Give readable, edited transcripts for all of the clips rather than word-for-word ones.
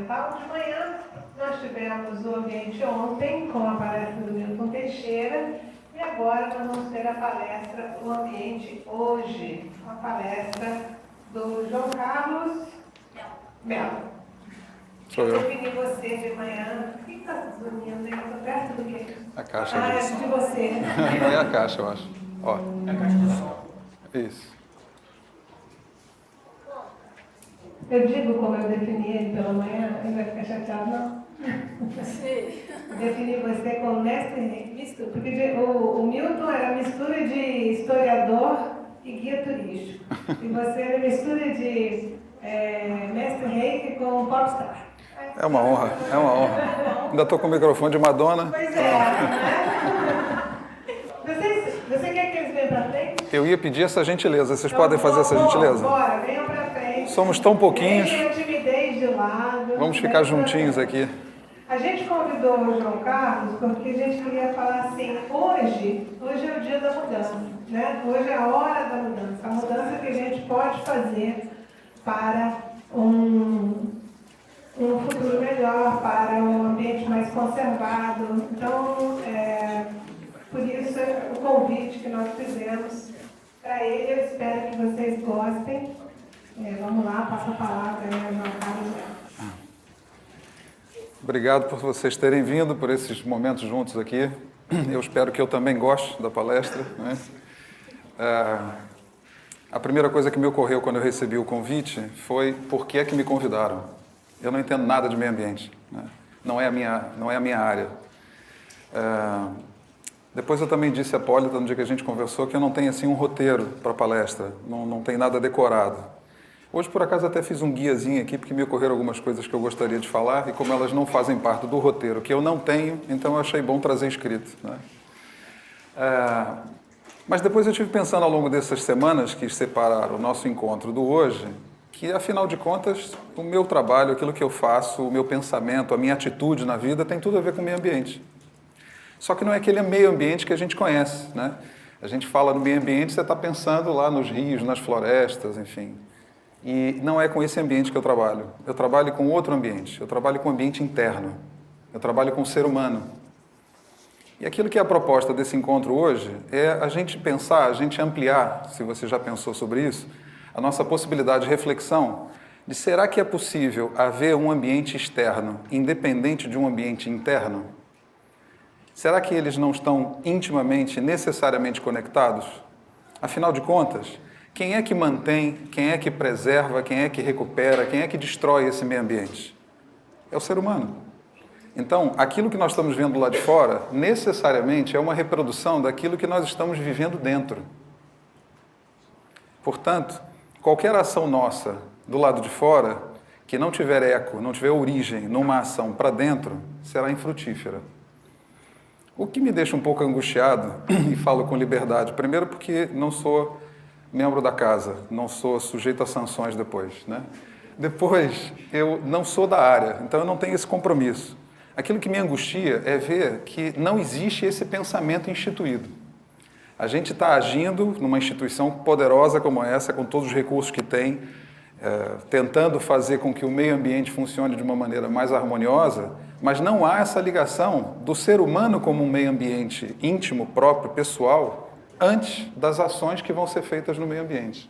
fundamental. De manhã, nós tivemos o ambiente ontem, com a palestra do Milton Teixeira, e agora nós vamos ter a palestra, o ambiente hoje, a palestra do João Carlos Melo. Sou eu. Eu defini você de manhã. O que está dormindo aí? Estou perto do quê? A caixa é disso. de você. É a caixa, eu acho. Ó. É a caixa do sol. Isso. Eu digo como eu defini ele pela manhã, ele vai ficar chateado, não? Sim. Defini você como mestre mistura, porque o Milton era mistura de historiador e guia turístico. E você era mistura de mestre reiki com popstar. É uma honra, é uma honra. Ainda estou com o microfone de Madonna. Pois é, né? Você quer que eles venham para frente? Eu ia pedir essa gentileza. Vocês podem fazer essa gentileza? Bora, venham para frente. Somos tão pouquinhos. Deixem a timidez de lado. Vamos ficar juntinhos aqui. A gente convidou o João Carlos porque a gente queria falar assim, hoje é o dia da mudança, né? Hoje é a hora da mudança, a mudança que a gente pode fazer para um futuro melhor, para um ambiente mais conservado. Então, por isso o convite que nós fizemos para ele, eu espero que vocês gostem. Vamos lá, passa a palavra aí ao João Carlos. Obrigado por vocês terem vindo, por esses momentos juntos aqui. Eu espero que eu também goste da palestra, né? A primeira coisa que me ocorreu quando eu recebi o convite foi por que é que me convidaram. Eu não entendo nada de meio ambiente, né? Não é a minha área. Depois eu também disse a Polita, no dia que a gente conversou, que eu não tenho assim um roteiro para a palestra, não tem nada decorado. Hoje, por acaso, até fiz um guiazinho aqui, porque me ocorreram algumas coisas que eu gostaria de falar, e como elas não fazem parte do roteiro, que eu não tenho, então eu achei bom trazer escrito, né? Mas depois eu estive pensando ao longo dessas semanas que separaram o nosso encontro do hoje, que, afinal de contas, o meu trabalho, aquilo que eu faço, o meu pensamento, a minha atitude na vida tem tudo a ver com o meio ambiente. Só que não é aquele meio ambiente que a gente conhece, né? A gente fala no meio ambiente, você está pensando lá nos rios, nas florestas, enfim. E não é com esse ambiente que eu trabalho. Eu trabalho com outro ambiente. Eu trabalho com o ambiente interno. Eu trabalho com o ser humano. E aquilo que é a proposta desse encontro hoje é a gente pensar, a gente ampliar, se você já pensou sobre isso, a nossa possibilidade de reflexão de será que é possível haver um ambiente externo independente de um ambiente interno? Será que eles não estão intimamente, necessariamente conectados? Afinal de contas, quem é que mantém, quem é que preserva, quem é que recupera, quem é que destrói esse meio ambiente? É o ser humano. Então, aquilo que nós estamos vendo lá de fora, necessariamente é uma reprodução daquilo que nós estamos vivendo dentro. Portanto, qualquer ação nossa do lado de fora, que não tiver eco, não tiver origem numa ação para dentro, será infrutífera. O que me deixa um pouco angustiado, e falo com liberdade, primeiro porque não sou membro da casa, não sou sujeito a sanções depois, né? Depois, eu não sou da área, então eu não tenho esse compromisso. Aquilo que me angustia é ver que não existe esse pensamento instituído. A gente está agindo numa instituição poderosa como essa, com todos os recursos que tem, tentando fazer com que o meio ambiente funcione de uma maneira mais harmoniosa, mas não há essa ligação do ser humano como um meio ambiente íntimo, próprio, pessoal, antes das ações que vão ser feitas no meio ambiente.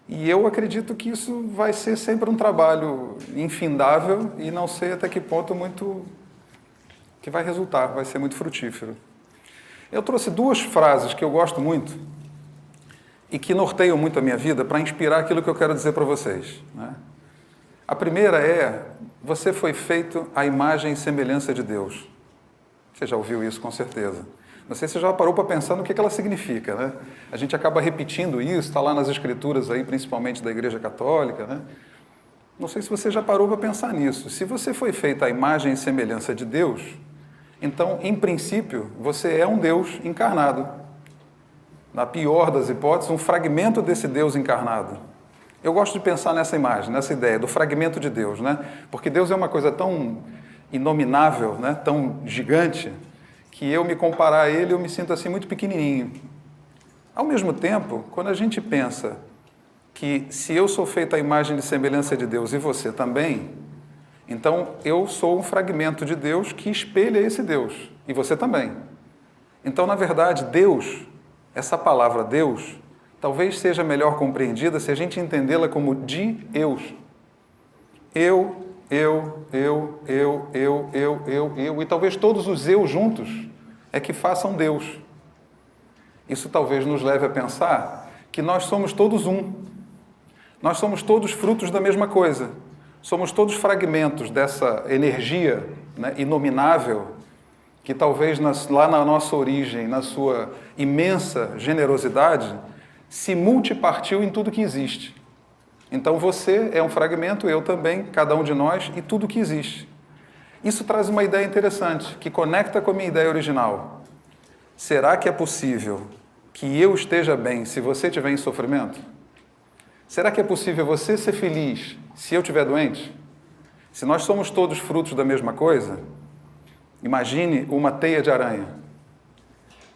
E eu acredito que isso vai ser sempre um trabalho infindável e não sei até que ponto que vai resultar, vai ser muito frutífero. Eu trouxe duas frases que eu gosto muito e que norteiam muito a minha vida para inspirar aquilo que eu quero dizer para vocês, né? A primeira é: você foi feito à imagem e semelhança de Deus. Você já ouviu isso, com certeza. Não sei se você já parou para pensar no que ela significa, né? A gente acaba repetindo isso, está lá nas escrituras aí, principalmente da Igreja Católica, né? Não sei se você já parou para pensar nisso. Se você foi feito à imagem e semelhança de Deus, então, em princípio, você é um Deus encarnado. Na pior das hipóteses, um fragmento desse Deus encarnado. Eu gosto de pensar nessa imagem, nessa ideia do fragmento de Deus, né? Porque Deus é uma coisa tão inominável, né? Tão gigante, que eu me comparar a Ele, eu me sinto assim muito pequenininho. Ao mesmo tempo, quando a gente pensa que se eu sou feito à imagem e semelhança de Deus e você também, Então, eu sou um fragmento de Deus que espelha esse Deus, e você também. Então, na verdade, Deus, essa palavra Deus, talvez seja melhor compreendida se a gente entendê-la como de-eus. Eu, e talvez todos os eu juntos é que façam Deus. Isso talvez nos leve a pensar que nós somos todos um. Nós somos todos frutos da mesma coisa. Somos todos fragmentos dessa energia, né, inominável, que talvez lá na nossa origem, na sua imensa generosidade, se multipartiu em tudo que existe. Então você é um fragmento, eu também, cada um de nós, e tudo que existe. Isso traz uma ideia interessante, que conecta com a minha ideia original. Será que é possível que eu esteja bem se você estiver em sofrimento? Será que é possível você ser feliz se eu estiver doente? Se nós somos todos frutos da mesma coisa, imagine uma teia de aranha.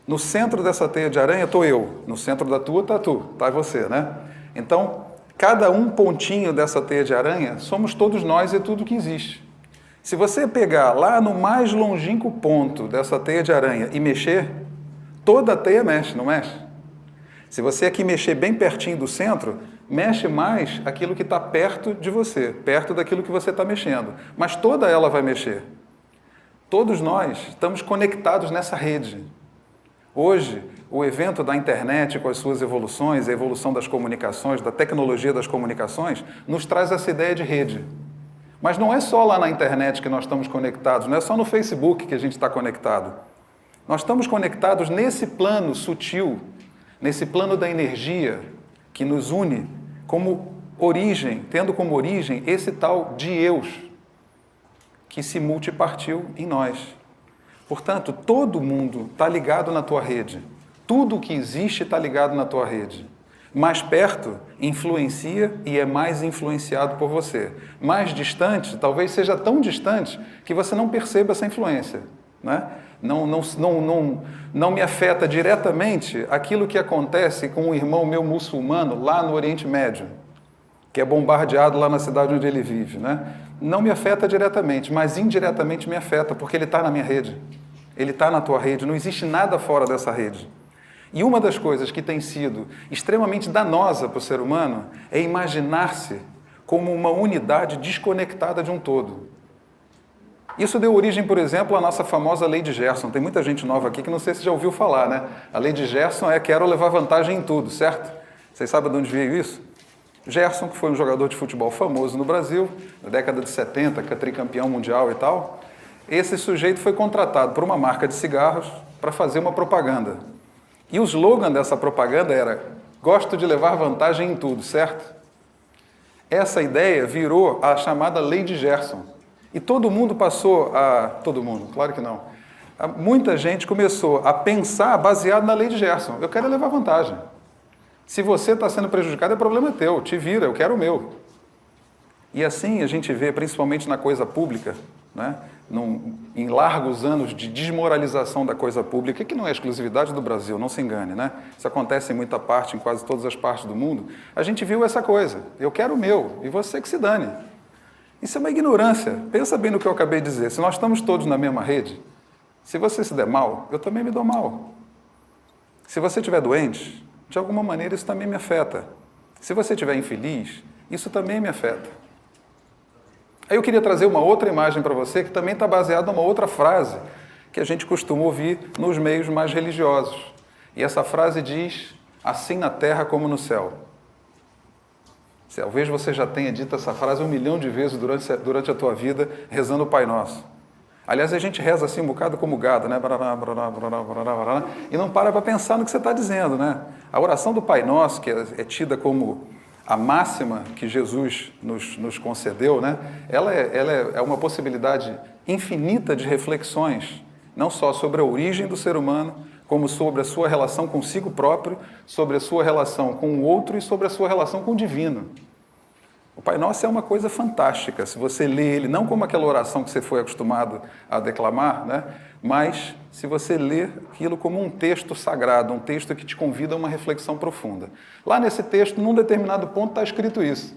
No centro dessa teia de aranha estou eu, no centro da tua está tu, está você, né? Então, cada um pontinho dessa teia de aranha somos todos nós e tudo que existe. Se você pegar lá no mais longínquo ponto dessa teia de aranha e mexer, toda a teia mexe, não mexe? Se você aqui mexer bem pertinho do centro, mexe mais aquilo que está perto de você, perto daquilo que você está mexendo. Mas toda ela vai mexer. Todos nós estamos conectados nessa rede. Hoje, o evento da internet com as suas evoluções, a evolução das comunicações, da tecnologia das comunicações, nos traz essa ideia de rede. Mas não é só lá na internet que nós estamos conectados, não é só no Facebook que a gente está conectado. Nós estamos conectados nesse plano sutil, nesse plano da energia que nos une como origem, tendo como origem esse tal de Eus, que se multipartiu em nós. Portanto, todo mundo está ligado na tua rede. Tudo o que existe está ligado na tua rede. Mais perto, influencia e é mais influenciado por você. Mais distante, talvez seja tão distante que você não perceba essa influência, né? Não me afeta diretamente aquilo que acontece com um irmão meu muçulmano lá no Oriente Médio, que é bombardeado lá na cidade onde ele vive, né? Não me afeta diretamente, mas indiretamente me afeta, porque ele está na minha rede. Ele está na tua rede, não existe nada fora dessa rede. E uma das coisas que tem sido extremamente danosa para o ser humano é imaginar-se como uma unidade desconectada de um todo. Isso deu origem, por exemplo, à nossa famosa Lei de Gerson. Tem muita gente nova aqui que não sei se já ouviu falar, né? A Lei de Gerson é quero levar vantagem em tudo, certo? Vocês sabem de onde veio isso? Gerson, que foi um jogador de futebol famoso no Brasil, na década de 70, que é tricampeão mundial e tal, esse sujeito foi contratado por uma marca de cigarros para fazer uma propaganda. E o slogan dessa propaganda era: gosto de levar vantagem em tudo, certo? Essa ideia virou a chamada Lei de Gerson. E todo mundo passou a... Todo mundo, claro que não. Muita gente começou a pensar baseado na Lei de Gerson. Eu quero levar vantagem. Se você está sendo prejudicado, é problema teu. Te vira, eu quero o meu. E assim a gente vê, principalmente na coisa pública, né? Em largos anos de desmoralização da coisa pública, que não é exclusividade do Brasil, não se engane, né? Isso acontece em muita parte, em quase todas as partes do mundo. A gente viu essa coisa. Eu quero o meu, e você que se dane. Isso é uma ignorância. Pensa bem no que eu acabei de dizer. Se nós estamos todos na mesma rede, se você se der mal, eu também me dou mal. Se você estiver doente, de alguma maneira isso também me afeta. Se você estiver infeliz, isso também me afeta. Aí eu queria trazer uma outra imagem para você que também está baseada numa outra frase que a gente costuma ouvir nos meios mais religiosos. E essa frase diz: assim na terra como no céu. Talvez você já tenha dito essa frase 1 milhão de vezes durante a tua vida, rezando o Pai Nosso. Aliás, a gente reza assim um bocado como gado, né? E não para pensar no que você está dizendo, né? A oração do Pai Nosso, que é tida como a máxima que Jesus nos concedeu, né? Ela é uma possibilidade infinita de reflexões, não só sobre a origem do ser humano, como sobre a sua relação consigo próprio, sobre a sua relação com o outro e sobre a sua relação com o divino. O Pai Nosso é uma coisa fantástica, se você lê ele, não como aquela oração que você foi acostumado a declamar, né? Mas se você lê aquilo como um texto sagrado, um texto que te convida a uma reflexão profunda. Lá nesse texto, num determinado ponto, está escrito isso: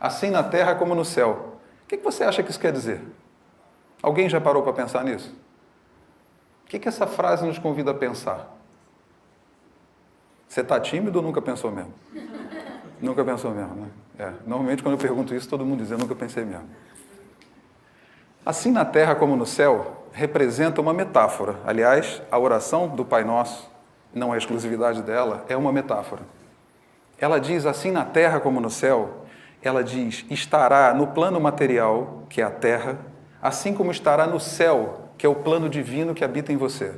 assim na terra como no céu. que você acha que isso quer dizer? Alguém já parou para pensar nisso? O que essa frase nos convida a pensar? Você está tímido ou nunca pensou mesmo? Nunca pensou mesmo, né? Normalmente, quando eu pergunto isso, todo mundo diz, eu nunca pensei mesmo. Assim na terra como no céu, representa uma metáfora. Aliás, a oração do Pai Nosso, não é a exclusividade dela, é uma metáfora. Ela diz, assim na terra como no céu, ela diz, estará no plano material, que é a terra, assim como estará no céu, que é o plano divino que habita em você.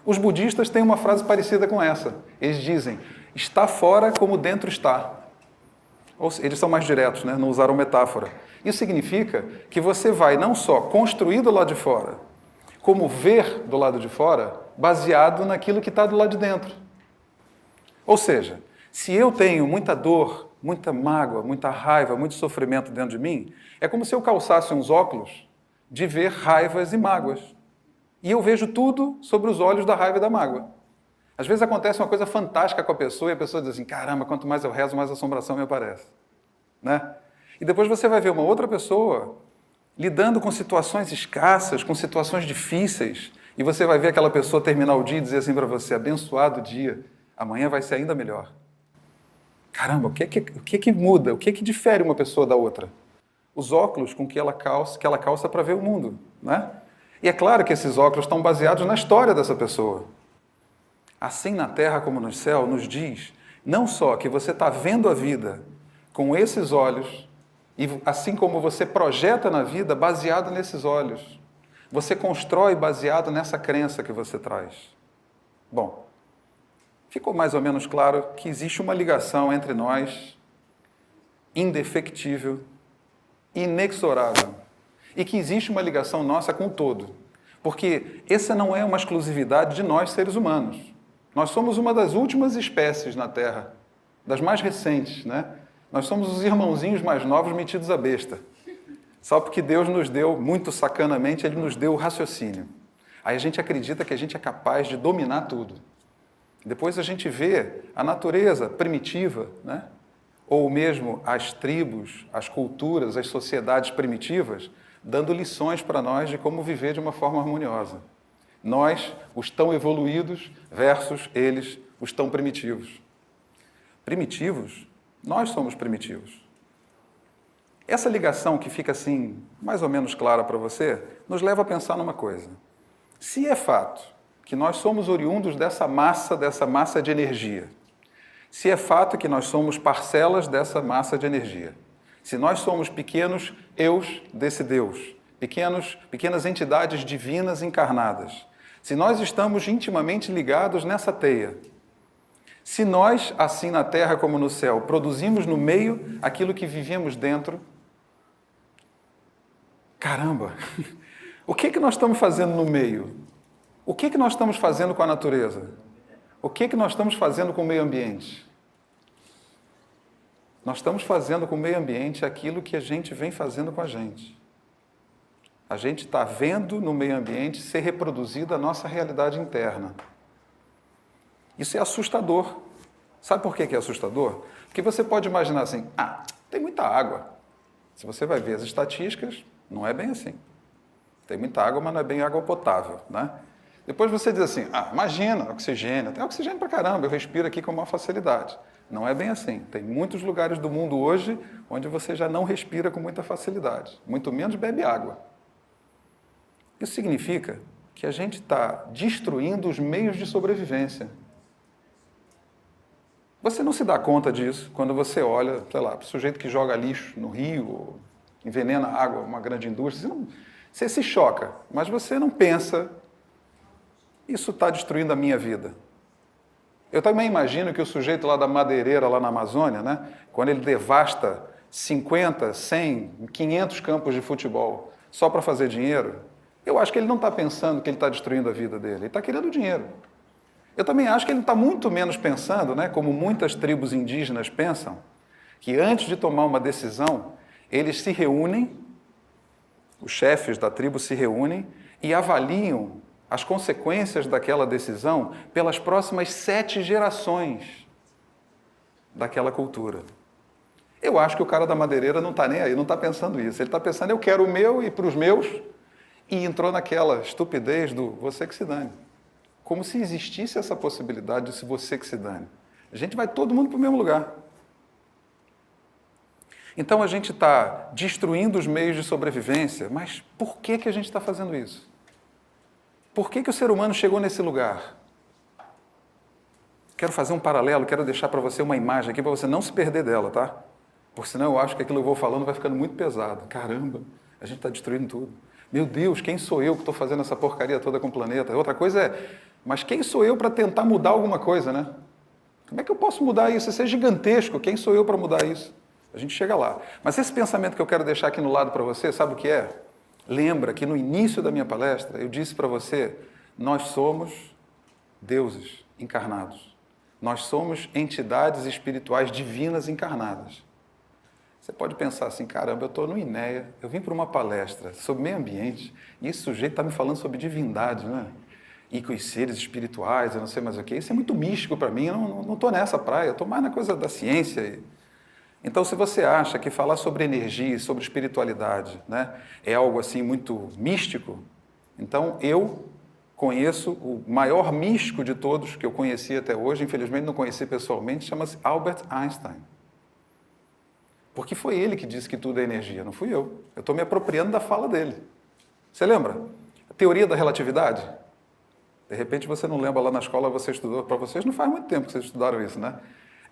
Os budistas têm uma frase parecida com essa. Eles dizem, está fora como dentro está. Eles são mais diretos, né? Não usaram metáfora. Isso significa que você vai não só construir do lado de fora, como ver do lado de fora, baseado naquilo que está do lado de dentro. Ou seja, se eu tenho muita dor, muita mágoa, muita raiva, muito sofrimento dentro de mim, é como se eu calçasse uns óculos de ver raivas e mágoas. E eu vejo tudo sobre os olhos da raiva e da mágoa. Às vezes acontece uma coisa fantástica com a pessoa e a pessoa diz assim, caramba, quanto mais eu rezo, mais assombração me aparece. Né? E depois você vai ver uma outra pessoa lidando com situações escassas, com situações difíceis, e você vai ver aquela pessoa terminar o dia e dizer assim para você, abençoado dia, amanhã vai ser ainda melhor. Caramba, o que muda? O que difere uma pessoa da outra? Os óculos com que ela calça para ver o mundo. Né? E é claro que esses óculos estão baseados na história dessa pessoa. Assim na terra como no céu, nos diz, não só que você está vendo a vida com esses olhos, e assim como você projeta na vida baseado nesses olhos, você constrói baseado nessa crença que você traz. Bom, ficou mais ou menos claro que existe uma ligação entre nós, indefectível, inexorável, e que existe uma ligação nossa com o todo, porque essa não é uma exclusividade de nós, seres humanos. Nós somos uma das últimas espécies na Terra, das mais recentes, né? Nós somos os irmãozinhos mais novos metidos à besta. Só porque Deus nos deu, muito sacanamente, Ele nos deu o raciocínio. Aí a gente acredita que a gente é capaz de dominar tudo. Depois a gente vê a natureza primitiva, né? Ou mesmo as tribos, as culturas, as sociedades primitivas, dando lições para nós de como viver de uma forma harmoniosa. Nós, os tão evoluídos, versus eles, os tão primitivos. Primitivos? Nós somos primitivos. Essa ligação que fica assim, mais ou menos clara para você, nos leva a pensar numa coisa. Se é fato que nós somos oriundos dessa massa de energia, se é fato que nós somos parcelas dessa massa de energia, se nós somos pequenos eus desse Deus, pequenas entidades divinas encarnadas, se nós estamos intimamente ligados nessa teia, se nós, assim na terra como no céu, produzimos no meio aquilo que vivemos dentro, caramba, o que nós estamos fazendo no meio? O que nós estamos fazendo com a natureza? O que nós estamos fazendo com o meio ambiente? Nós estamos fazendo com o meio ambiente aquilo que a gente vem fazendo com a gente. A gente está vendo no meio ambiente ser reproduzida a nossa realidade interna. Isso é assustador. Sabe por que é assustador? Porque você pode imaginar assim, tem muita água. Se você vai ver as estatísticas, não é bem assim. Tem muita água, mas não é bem água potável, né? Depois você diz assim, imagina, oxigênio. Tem oxigênio pra caramba, eu respiro aqui com uma facilidade. Não é bem assim. Tem muitos lugares do mundo hoje onde você já não respira com muita facilidade. Muito menos bebe água. Isso significa que a gente está destruindo os meios de sobrevivência. Você não se dá conta disso quando você olha, sei lá, para o sujeito que joga lixo no rio, ou envenena a água, uma grande indústria. Você se choca, mas você não pensa, isso está destruindo a minha vida. Eu também imagino que o sujeito lá da madeireira, lá na Amazônia, né, quando ele devasta 50, 100, 500 campos de futebol só para fazer dinheiro, eu acho que ele não está pensando que ele está destruindo a vida dele, ele está querendo dinheiro. Eu também acho que ele está muito menos pensando, né, como muitas tribos indígenas pensam, que antes de tomar uma decisão, eles se reúnem, os chefes da tribo se reúnem e avaliam as consequências daquela decisão pelas próximas 7 gerações daquela cultura. Eu acho que o cara da madeireira não está nem aí, não está pensando isso. Ele está pensando, eu quero o meu e para os meus, e entrou naquela estupidez do você que se dane. Como se existisse essa possibilidade de se você que se dane. A gente vai todo mundo para o mesmo lugar. Então a gente está destruindo os meios de sobrevivência, mas por que a gente está fazendo isso? Por que o ser humano chegou nesse lugar? Quero fazer um paralelo, quero deixar para você uma imagem aqui para você não se perder dela, tá? Porque senão eu acho que aquilo que eu vou falando vai ficando muito pesado. Caramba, a gente está destruindo tudo. Meu Deus, quem sou eu que estou fazendo essa porcaria toda com o planeta? Outra coisa é, mas quem sou eu para tentar mudar alguma coisa, né? Como é que eu posso mudar isso? Isso é gigantesco, quem sou eu para mudar isso? A gente chega lá. Mas esse pensamento que eu quero deixar aqui no lado para você, sabe o que é? Lembra que no início da minha palestra eu disse para você, nós somos deuses encarnados. Nós somos entidades espirituais divinas encarnadas. Você pode pensar assim, caramba, eu estou no INEA, eu vim para uma palestra sobre meio ambiente, e esse sujeito está me falando sobre divindade, né? E com os seres espirituais, eu não sei mais o que. Isso é muito místico para mim, eu não estou nessa praia, eu estou mais na coisa da ciência. Então, se você acha que falar sobre energia e sobre espiritualidade, né, é algo assim muito místico, então eu conheço o maior místico de todos que eu conheci até hoje, infelizmente não conheci pessoalmente, chama-se Albert Einstein. Porque foi ele que disse que tudo é energia, não fui eu. Eu estou me apropriando da fala dele. Você lembra? A teoria da relatividade? De repente você não lembra lá na escola, você estudou, para vocês não faz muito tempo que vocês estudaram isso, né?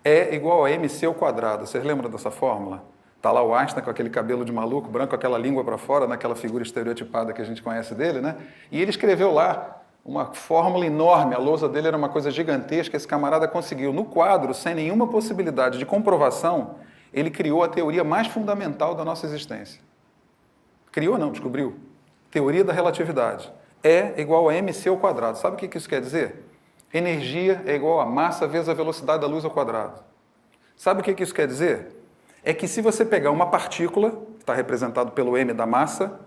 É igual a mc ao quadrado. Vocês lembram dessa fórmula? Está lá o Einstein com aquele cabelo de maluco, branco, aquela língua para fora, naquela figura estereotipada que a gente conhece dele, né? E ele escreveu lá uma fórmula enorme, a lousa dele era uma coisa gigantesca, esse camarada conseguiu. No quadro, sem nenhuma possibilidade de comprovação, ele criou a teoria mais fundamental da nossa existência. Criou não, descobriu. Teoria da relatividade. É igual a mc ao quadrado. Sabe o que isso quer dizer? Energia é igual a massa vezes a velocidade da luz ao quadrado. Sabe o que isso quer dizer? É que se você pegar uma partícula, que está representado pelo m da massa,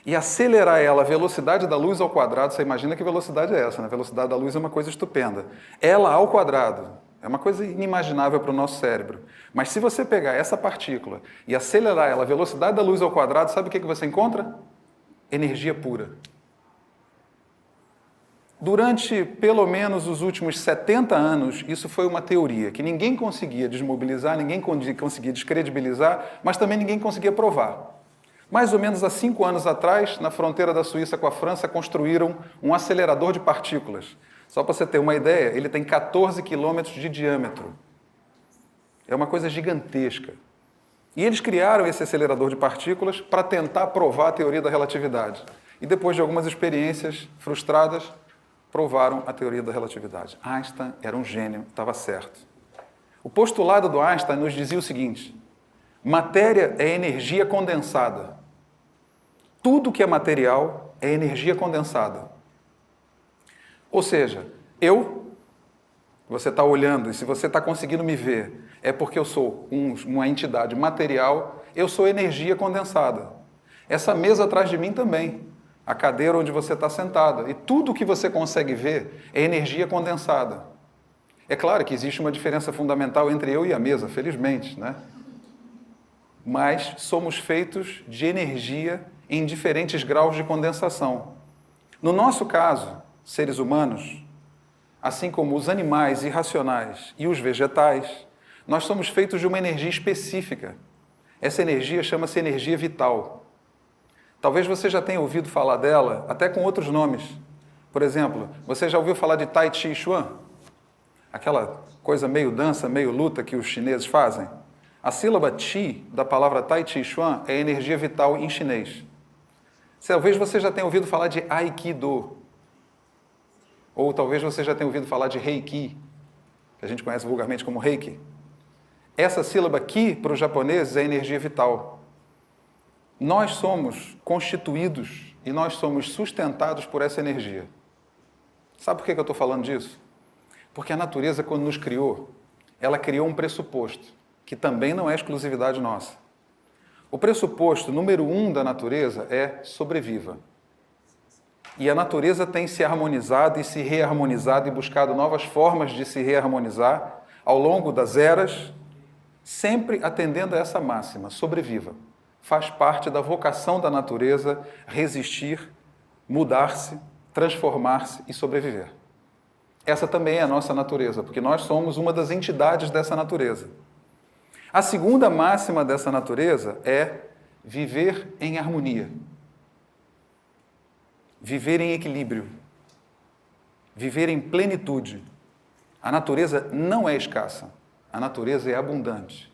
e acelerar ela à velocidade da luz ao quadrado, você imagina que velocidade é essa, né? A velocidade da luz é uma coisa estupenda. Ela ao quadrado é uma coisa inimaginável para o nosso cérebro. Mas se você pegar essa partícula e acelerar ela à velocidade da luz ao quadrado, sabe o que você encontra? Energia pura. Durante pelo menos os últimos 70 anos, isso foi uma teoria que ninguém conseguia desmobilizar, ninguém conseguia descredibilizar, mas também ninguém conseguia provar. Mais ou menos há 5 anos atrás, na fronteira da Suíça com a França, construíram um acelerador de partículas. Só para você ter uma ideia, ele tem 14 quilômetros de diâmetro. É uma coisa gigantesca. E eles criaram esse acelerador de partículas para tentar provar a teoria da relatividade. E depois de algumas experiências frustradas, provaram a teoria da relatividade. Einstein era um gênio, estava certo. O postulado do Einstein nos dizia o seguinte: matéria é energia condensada. Tudo que é material é energia condensada. Ou seja, você está olhando, e se você está conseguindo me ver, é porque eu sou uma entidade material, eu sou energia condensada. Essa mesa atrás de mim também. A cadeira onde você está sentada. E tudo que você consegue ver é energia condensada. É claro que existe uma diferença fundamental entre eu e a mesa, felizmente, né? Mas somos feitos de energia em diferentes graus de condensação. No nosso caso, seres humanos, assim como os animais irracionais e os vegetais, nós somos feitos de uma energia específica. Essa energia chama-se energia vital. Talvez você já tenha ouvido falar dela, até com outros nomes. Por exemplo, você já ouviu falar de Tai Chi Chuan? Aquela coisa meio dança, meio luta que os chineses fazem? A sílaba Chi, da palavra Tai Chi Chuan, é energia vital em chinês. Talvez você já tenha ouvido falar de Aikido. Ou talvez você já tenha ouvido falar de Reiki, que a gente conhece vulgarmente como Reiki. Essa sílaba Ki, para os japoneses, é energia vital. Nós somos constituídos e nós somos sustentados por essa energia. Sabe por que eu estou falando disso? Porque a natureza, quando nos criou, ela criou um pressuposto, que também não é exclusividade nossa. O pressuposto número 1 da natureza é sobreviva. E a natureza tem se harmonizado e se reharmonizado e buscado novas formas de se reharmonizar ao longo das eras, sempre atendendo a essa máxima: sobreviva. Faz parte da vocação da natureza resistir, mudar-se, transformar-se e sobreviver. Essa também é a nossa natureza, porque nós somos uma das entidades dessa natureza. A segunda máxima dessa natureza é viver em harmonia, viver em equilíbrio, viver em plenitude. A natureza não é escassa, a natureza é abundante.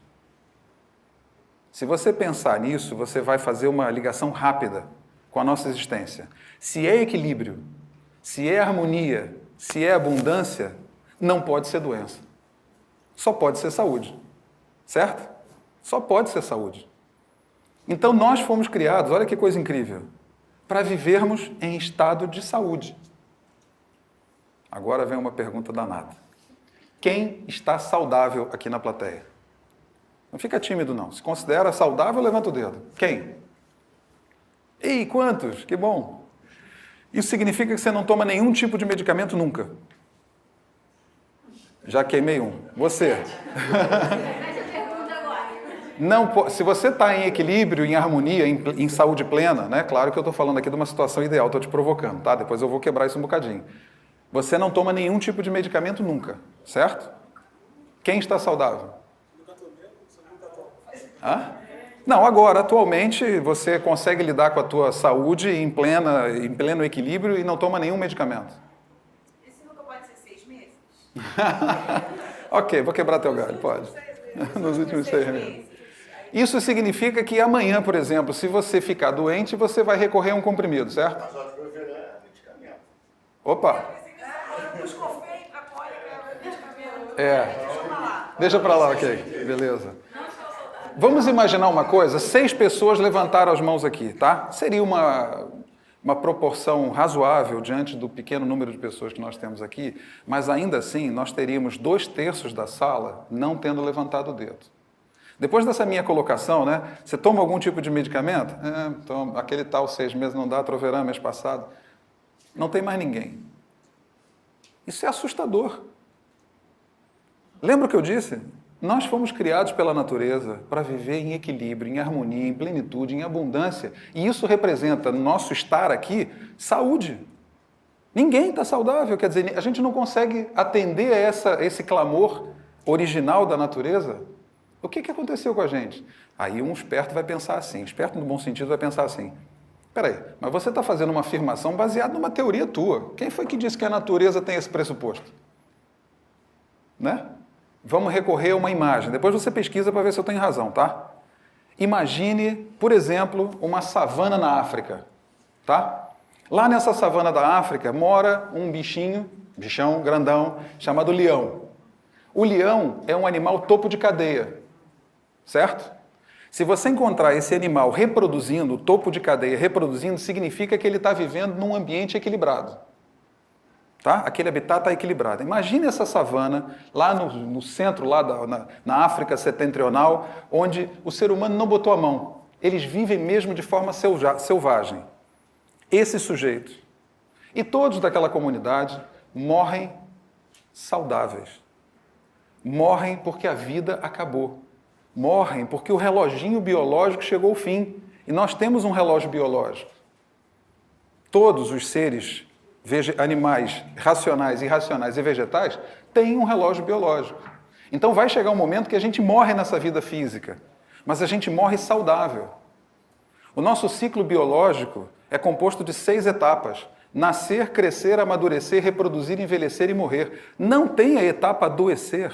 Se você pensar nisso, você vai fazer uma ligação rápida com a nossa existência. Se é equilíbrio, se é harmonia, se é abundância, não pode ser doença. Só pode ser saúde. Certo? Só pode ser saúde. Então nós fomos criados, olha que coisa incrível, para vivermos em estado de saúde. Agora vem uma pergunta danada. Quem está saudável aqui na plateia? Não fica tímido, não. Se considera saudável, levanta o dedo. Quem? Ei, quantos? Que bom. Isso significa que você não toma nenhum tipo de medicamento nunca. Já queimei um. Você. Não, se você está em equilíbrio, em harmonia, em saúde plena, né? Claro que eu estou falando aqui de uma situação ideal, estou te provocando, tá? Depois eu vou quebrar isso um bocadinho. Você não toma nenhum tipo de medicamento nunca, certo? Quem está saudável? Hã? Não, agora, atualmente, você consegue lidar com a tua saúde em pleno equilíbrio e não toma nenhum medicamento. Esse nunca pode ser 6 meses? Ok, vou quebrar teu galho, pode. Nos últimos 6 meses. Isso significa que amanhã, por exemplo, se você ficar doente, você vai recorrer a um comprimido, certo? Mas a Troveran é medicamento. Opa! Buscofei para cólica, medicamento. Deixa pra lá, ok. Beleza. Vamos imaginar uma coisa, 6 pessoas levantaram as mãos aqui, tá? Seria uma proporção razoável diante do pequeno número de pessoas que nós temos aqui, mas ainda assim nós teríamos 2/3 da sala não tendo levantado o dedo. Depois dessa minha colocação, né? Você toma algum tipo de medicamento? Toma. Aquele tal 6 meses não dá, Troveran mês passado. Não tem mais ninguém. Isso é assustador. Lembra o que eu disse? Nós fomos criados pela natureza para viver em equilíbrio, em harmonia, em plenitude, em abundância. E isso representa, no nosso estar aqui, saúde. Ninguém está saudável, quer dizer, a gente não consegue atender a esse clamor original da natureza. O que aconteceu com a gente? Aí um esperto vai pensar assim, esperto no bom sentido vai pensar assim, peraí, mas você está fazendo uma afirmação baseada numa teoria tua. Quem foi que disse que a natureza tem esse pressuposto? Né? Vamos recorrer a uma imagem. Depois você pesquisa para ver se eu tenho razão, tá? Imagine, por exemplo, uma savana na África, tá? Lá nessa savana da África mora um bichão grandão, chamado leão. O leão é um animal topo de cadeia, certo? Se você encontrar esse animal reproduzindo, topo de cadeia reproduzindo, significa que ele está vivendo num ambiente equilibrado. Tá? Aquele habitat está equilibrado. Imagine essa savana lá no centro, lá na África setentrional, onde o ser humano não botou a mão. Eles vivem mesmo de forma selvagem. Esse sujeito e todos daquela comunidade morrem saudáveis. Morrem porque a vida acabou. Morrem porque o reloginho biológico chegou ao fim. E nós temos um relógio biológico. Todos os seres animais racionais, irracionais e vegetais têm um relógio biológico. Então vai chegar um momento que a gente morre nessa vida física, mas a gente morre saudável. O nosso ciclo biológico é composto de 6 etapas: nascer, crescer, amadurecer, reproduzir, envelhecer e morrer. Não tem a etapa adoecer.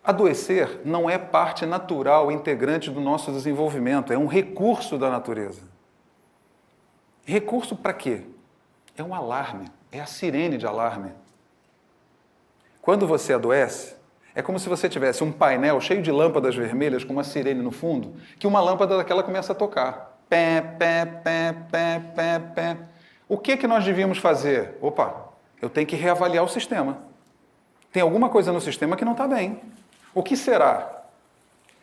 Adoecer não é parte natural, integrante do nosso desenvolvimento, é um recurso da natureza. Recurso para quê? É um alarme, é a sirene de alarme. Quando você adoece, é como se você tivesse um painel cheio de lâmpadas vermelhas com uma sirene no fundo, que uma lâmpada daquela começa a tocar. Pé, pé, pé, pé, pé, pé. O que nós devíamos fazer? Opa, eu tenho que reavaliar o sistema. Tem alguma coisa no sistema que não está bem. O que será?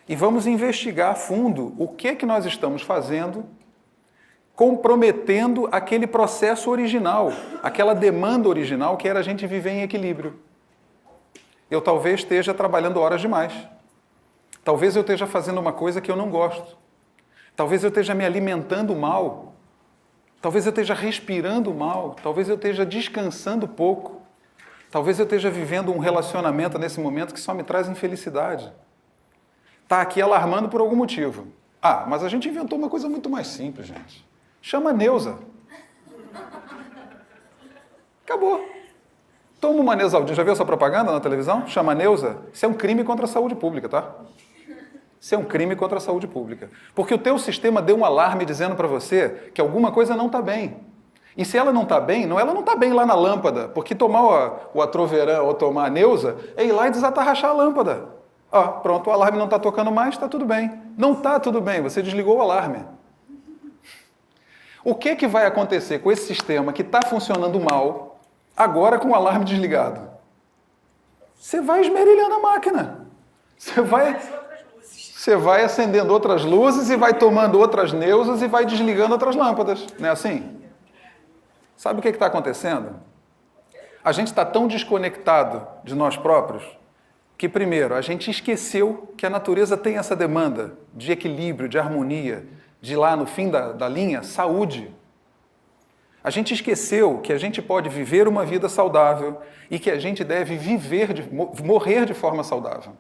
E vamos investigar a fundo o que nós estamos fazendo comprometendo aquele processo original, aquela demanda original que era a gente viver em equilíbrio. Eu talvez esteja trabalhando horas demais. Talvez eu esteja fazendo uma coisa que eu não gosto. Talvez eu esteja me alimentando mal. Talvez eu esteja respirando mal. Talvez eu esteja descansando pouco. Talvez eu esteja vivendo um relacionamento nesse momento que só me traz infelicidade. Está aqui alarmando por algum motivo. Ah, mas a gente inventou uma coisa muito mais simples, gente. Chama a Neuza. Acabou. Toma uma Neusaldina. Já viu essa propaganda na televisão? Chama a Neuza. Isso é um crime contra a saúde pública, tá? Isso é um crime contra a saúde pública. Porque o teu sistema deu um alarme dizendo para você que alguma coisa não está bem. E se ela não está bem, ela não está bem lá na lâmpada, porque tomar o Atroveran ou tomar a Neuza é ir lá e desatarrachar a lâmpada. Ó, pronto, o alarme não está tocando mais, está tudo bem. Não está tudo bem, você desligou o alarme. O que vai acontecer com esse sistema que está funcionando mal, agora com o alarme desligado? Você vai esmerilhando a máquina. Você vai acendendo outras luzes e vai tomando outras Neusas e vai desligando outras lâmpadas. Não é assim? Sabe o que está acontecendo? A gente está tão desconectado de nós próprios que, primeiro, a gente esqueceu que a natureza tem essa demanda de equilíbrio, de harmonia, de lá no fim da linha, saúde. A gente esqueceu que a gente pode viver uma vida saudável e que a gente deve morrer de forma saudável.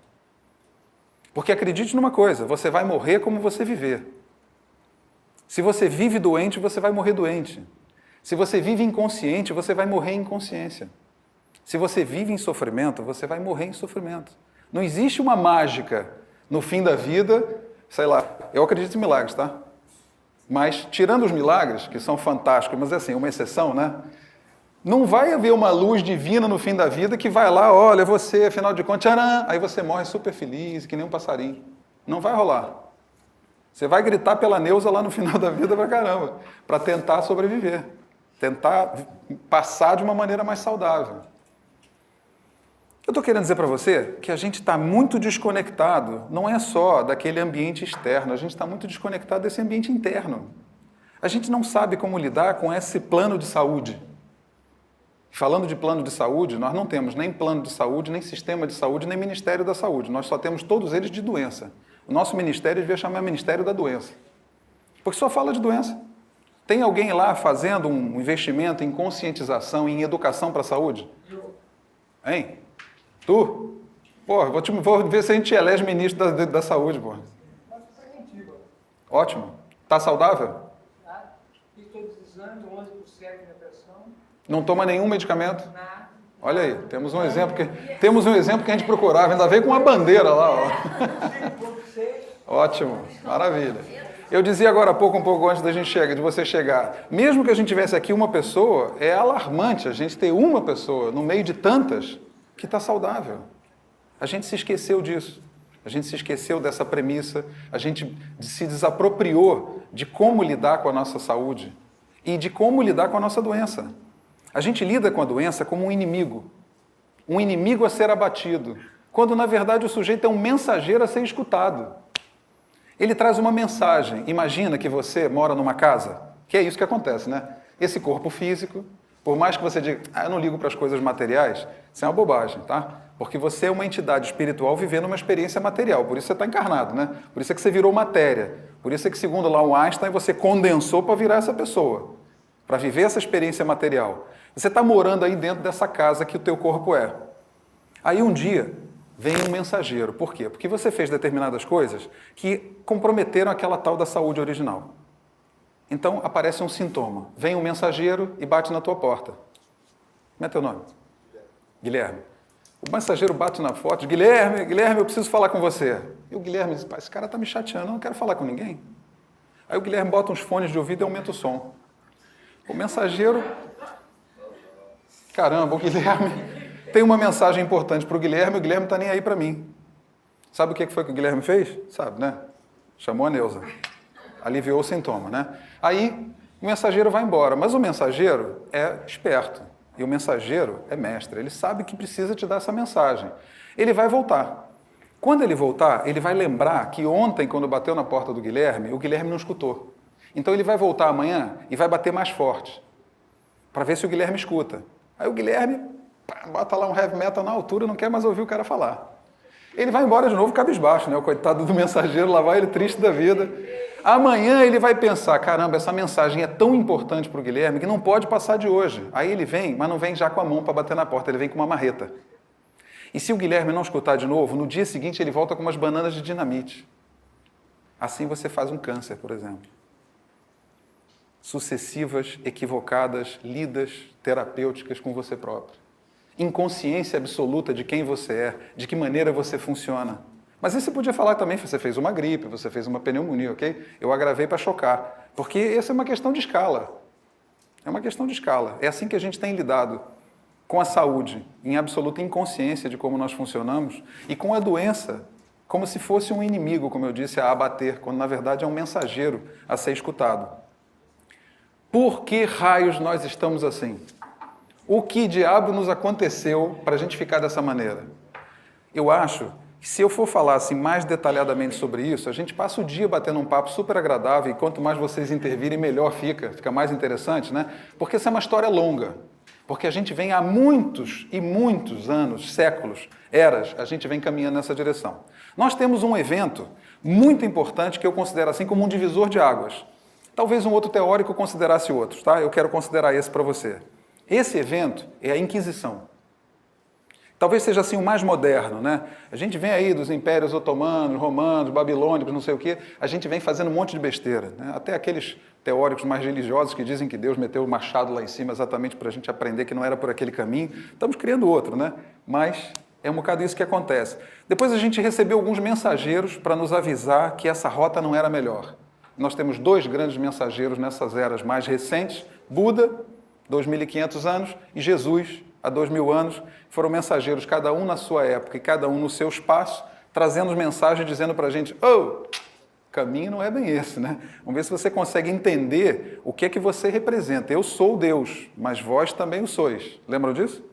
Porque acredite numa coisa, você vai morrer como você viver. Se você vive doente, você vai morrer doente. Se você vive inconsciente, você vai morrer em inconsciência. Se você vive em sofrimento, você vai morrer em sofrimento. Não existe uma mágica no fim da vida, sei lá, eu acredito em milagres, tá? Mas, tirando os milagres, que são fantásticos, mas é assim, uma exceção, né? Não vai haver uma luz divina no fim da vida que vai lá, olha, você, afinal de contas, tcharam, aí você morre super feliz, que nem um passarinho. Não vai rolar. Você vai gritar pela Neuza lá no final da vida pra caramba, para tentar sobreviver, tentar passar de uma maneira mais saudável. Eu estou querendo dizer para você que a gente está muito desconectado, não é só daquele ambiente externo, a gente está muito desconectado desse ambiente interno. A gente não sabe como lidar com esse plano de saúde. Falando de plano de saúde, nós não temos nem plano de saúde, nem sistema de saúde, nem Ministério da Saúde. Nós só temos todos eles de doença. O nosso ministério devia chamar Ministério da Doença. Porque só fala de doença. Tem alguém lá fazendo um investimento em conscientização, em educação para a saúde? Hein? Tu? Pô, vou ver se a gente elege ministro da saúde, pô. Ótimo. Tá saudável? Fiz todos os exames, 11% de depressão. Não toma nenhum medicamento? Olha aí, temos um exemplo que a gente procurava, ainda veio com uma bandeira lá, ó. Ótimo, maravilha. Eu dizia agora há pouco, um pouco antes de você chegar, mesmo que a gente tivesse aqui uma pessoa, é alarmante a gente ter uma pessoa no meio de tantas que está saudável. A gente se esqueceu disso. A gente se esqueceu dessa premissa, a gente se desapropriou de como lidar com a nossa saúde e de como lidar com a nossa doença. A gente lida com a doença como um inimigo a ser abatido, quando na verdade o sujeito é um mensageiro a ser escutado. Ele traz uma mensagem. Imagina que você mora numa casa, que é isso que acontece, né? Esse corpo físico, por mais que você diga, eu não ligo para as coisas materiais, isso é uma bobagem, tá? Porque você é uma entidade espiritual vivendo uma experiência material, por isso você está encarnado, né? Por isso é que você virou matéria, por isso é que, segundo lá o Einstein, você condensou para virar essa pessoa, para viver essa experiência material. Você está morando aí dentro dessa casa que o teu corpo é. Aí um dia vem um mensageiro. Por quê? Porque você fez determinadas coisas que comprometeram aquela tal da saúde original. Então aparece um sintoma. Vem um mensageiro e bate na tua porta. Como é teu nome? Guilherme. O mensageiro bate na porta. Guilherme, eu preciso falar com você. E o Guilherme diz, esse cara está me chateando, eu não quero falar com ninguém. Aí o Guilherme bota uns fones de ouvido e aumenta o som. O mensageiro... Caramba, o Guilherme tem uma mensagem importante para o Guilherme não está nem aí para mim. Sabe o que foi que o Guilherme fez? Sabe, né? Chamou a Neuza. Aliviou o sintoma, né? Aí o mensageiro vai embora, mas o mensageiro é esperto e o mensageiro é mestre. Ele sabe que precisa te dar essa mensagem. Ele vai voltar. Quando ele voltar, ele vai lembrar que ontem, quando bateu na porta do Guilherme, o Guilherme não escutou. Então ele vai voltar amanhã e vai bater mais forte, para ver se o Guilherme escuta. Aí o Guilherme Pá, bota lá um heavy metal na altura, não quer mais ouvir o cara falar. Ele vai embora de novo cabisbaixo, né? O coitado do mensageiro, lá vai ele triste da vida. Amanhã ele vai pensar, caramba, essa mensagem é tão importante para o Guilherme que não pode passar de hoje. Aí ele vem, mas não vem já com a mão para bater na porta, ele vem com uma marreta. E se o Guilherme não escutar de novo, no dia seguinte ele volta com umas bananas de dinamite. Assim você faz um câncer, por exemplo. Sucessivas, equivocadas, lidas terapêuticas com você próprio. Inconsciência absoluta de quem você é, de que maneira você funciona. Mas isso você podia falar também, você fez uma gripe, você fez uma pneumonia, ok? Eu agravei para chocar, porque essa é uma questão de escala. É uma questão de escala. É assim que a gente tem lidado com a saúde, em absoluta inconsciência de como nós funcionamos, e com a doença, como se fosse um inimigo, como eu disse, a abater, quando na verdade é um mensageiro a ser escutado. Por que raios nós estamos assim? O que diabo nos aconteceu para a gente ficar dessa maneira? Eu acho que se eu for falar assim, mais detalhadamente sobre isso, a gente passa o dia batendo um papo super agradável e quanto mais vocês intervirem, melhor fica mais interessante, né? Porque essa é uma história longa. Porque a gente vem há muitos e muitos anos, séculos, eras, a gente vem caminhando nessa direção. Nós temos um evento muito importante que eu considero assim como um divisor de águas. Talvez um outro teórico considerasse outros, tá? Eu quero considerar esse para você. Esse evento é a Inquisição. Talvez seja assim o mais moderno, né? A gente vem aí dos impérios otomanos, romanos, babilônicos, não sei o quê, a gente vem fazendo um monte de besteira, né? Até aqueles teóricos mais religiosos que dizem que Deus meteu o machado lá em cima exatamente para a gente aprender que não era por aquele caminho. Estamos criando outro, né? Mas é um bocado isso que acontece. Depois a gente recebeu alguns mensageiros para nos avisar que essa rota não era melhor. Nós temos dois grandes mensageiros nessas eras mais recentes, Buda, 2.500 anos, e Jesus, há 2.000 anos, foram mensageiros, cada um na sua época e cada um no seu espaço, trazendo mensagens dizendo para a gente, o caminho não é bem esse, né? Vamos ver se você consegue entender o que é que você representa. Eu sou Deus, mas vós também o sois. Lembram disso?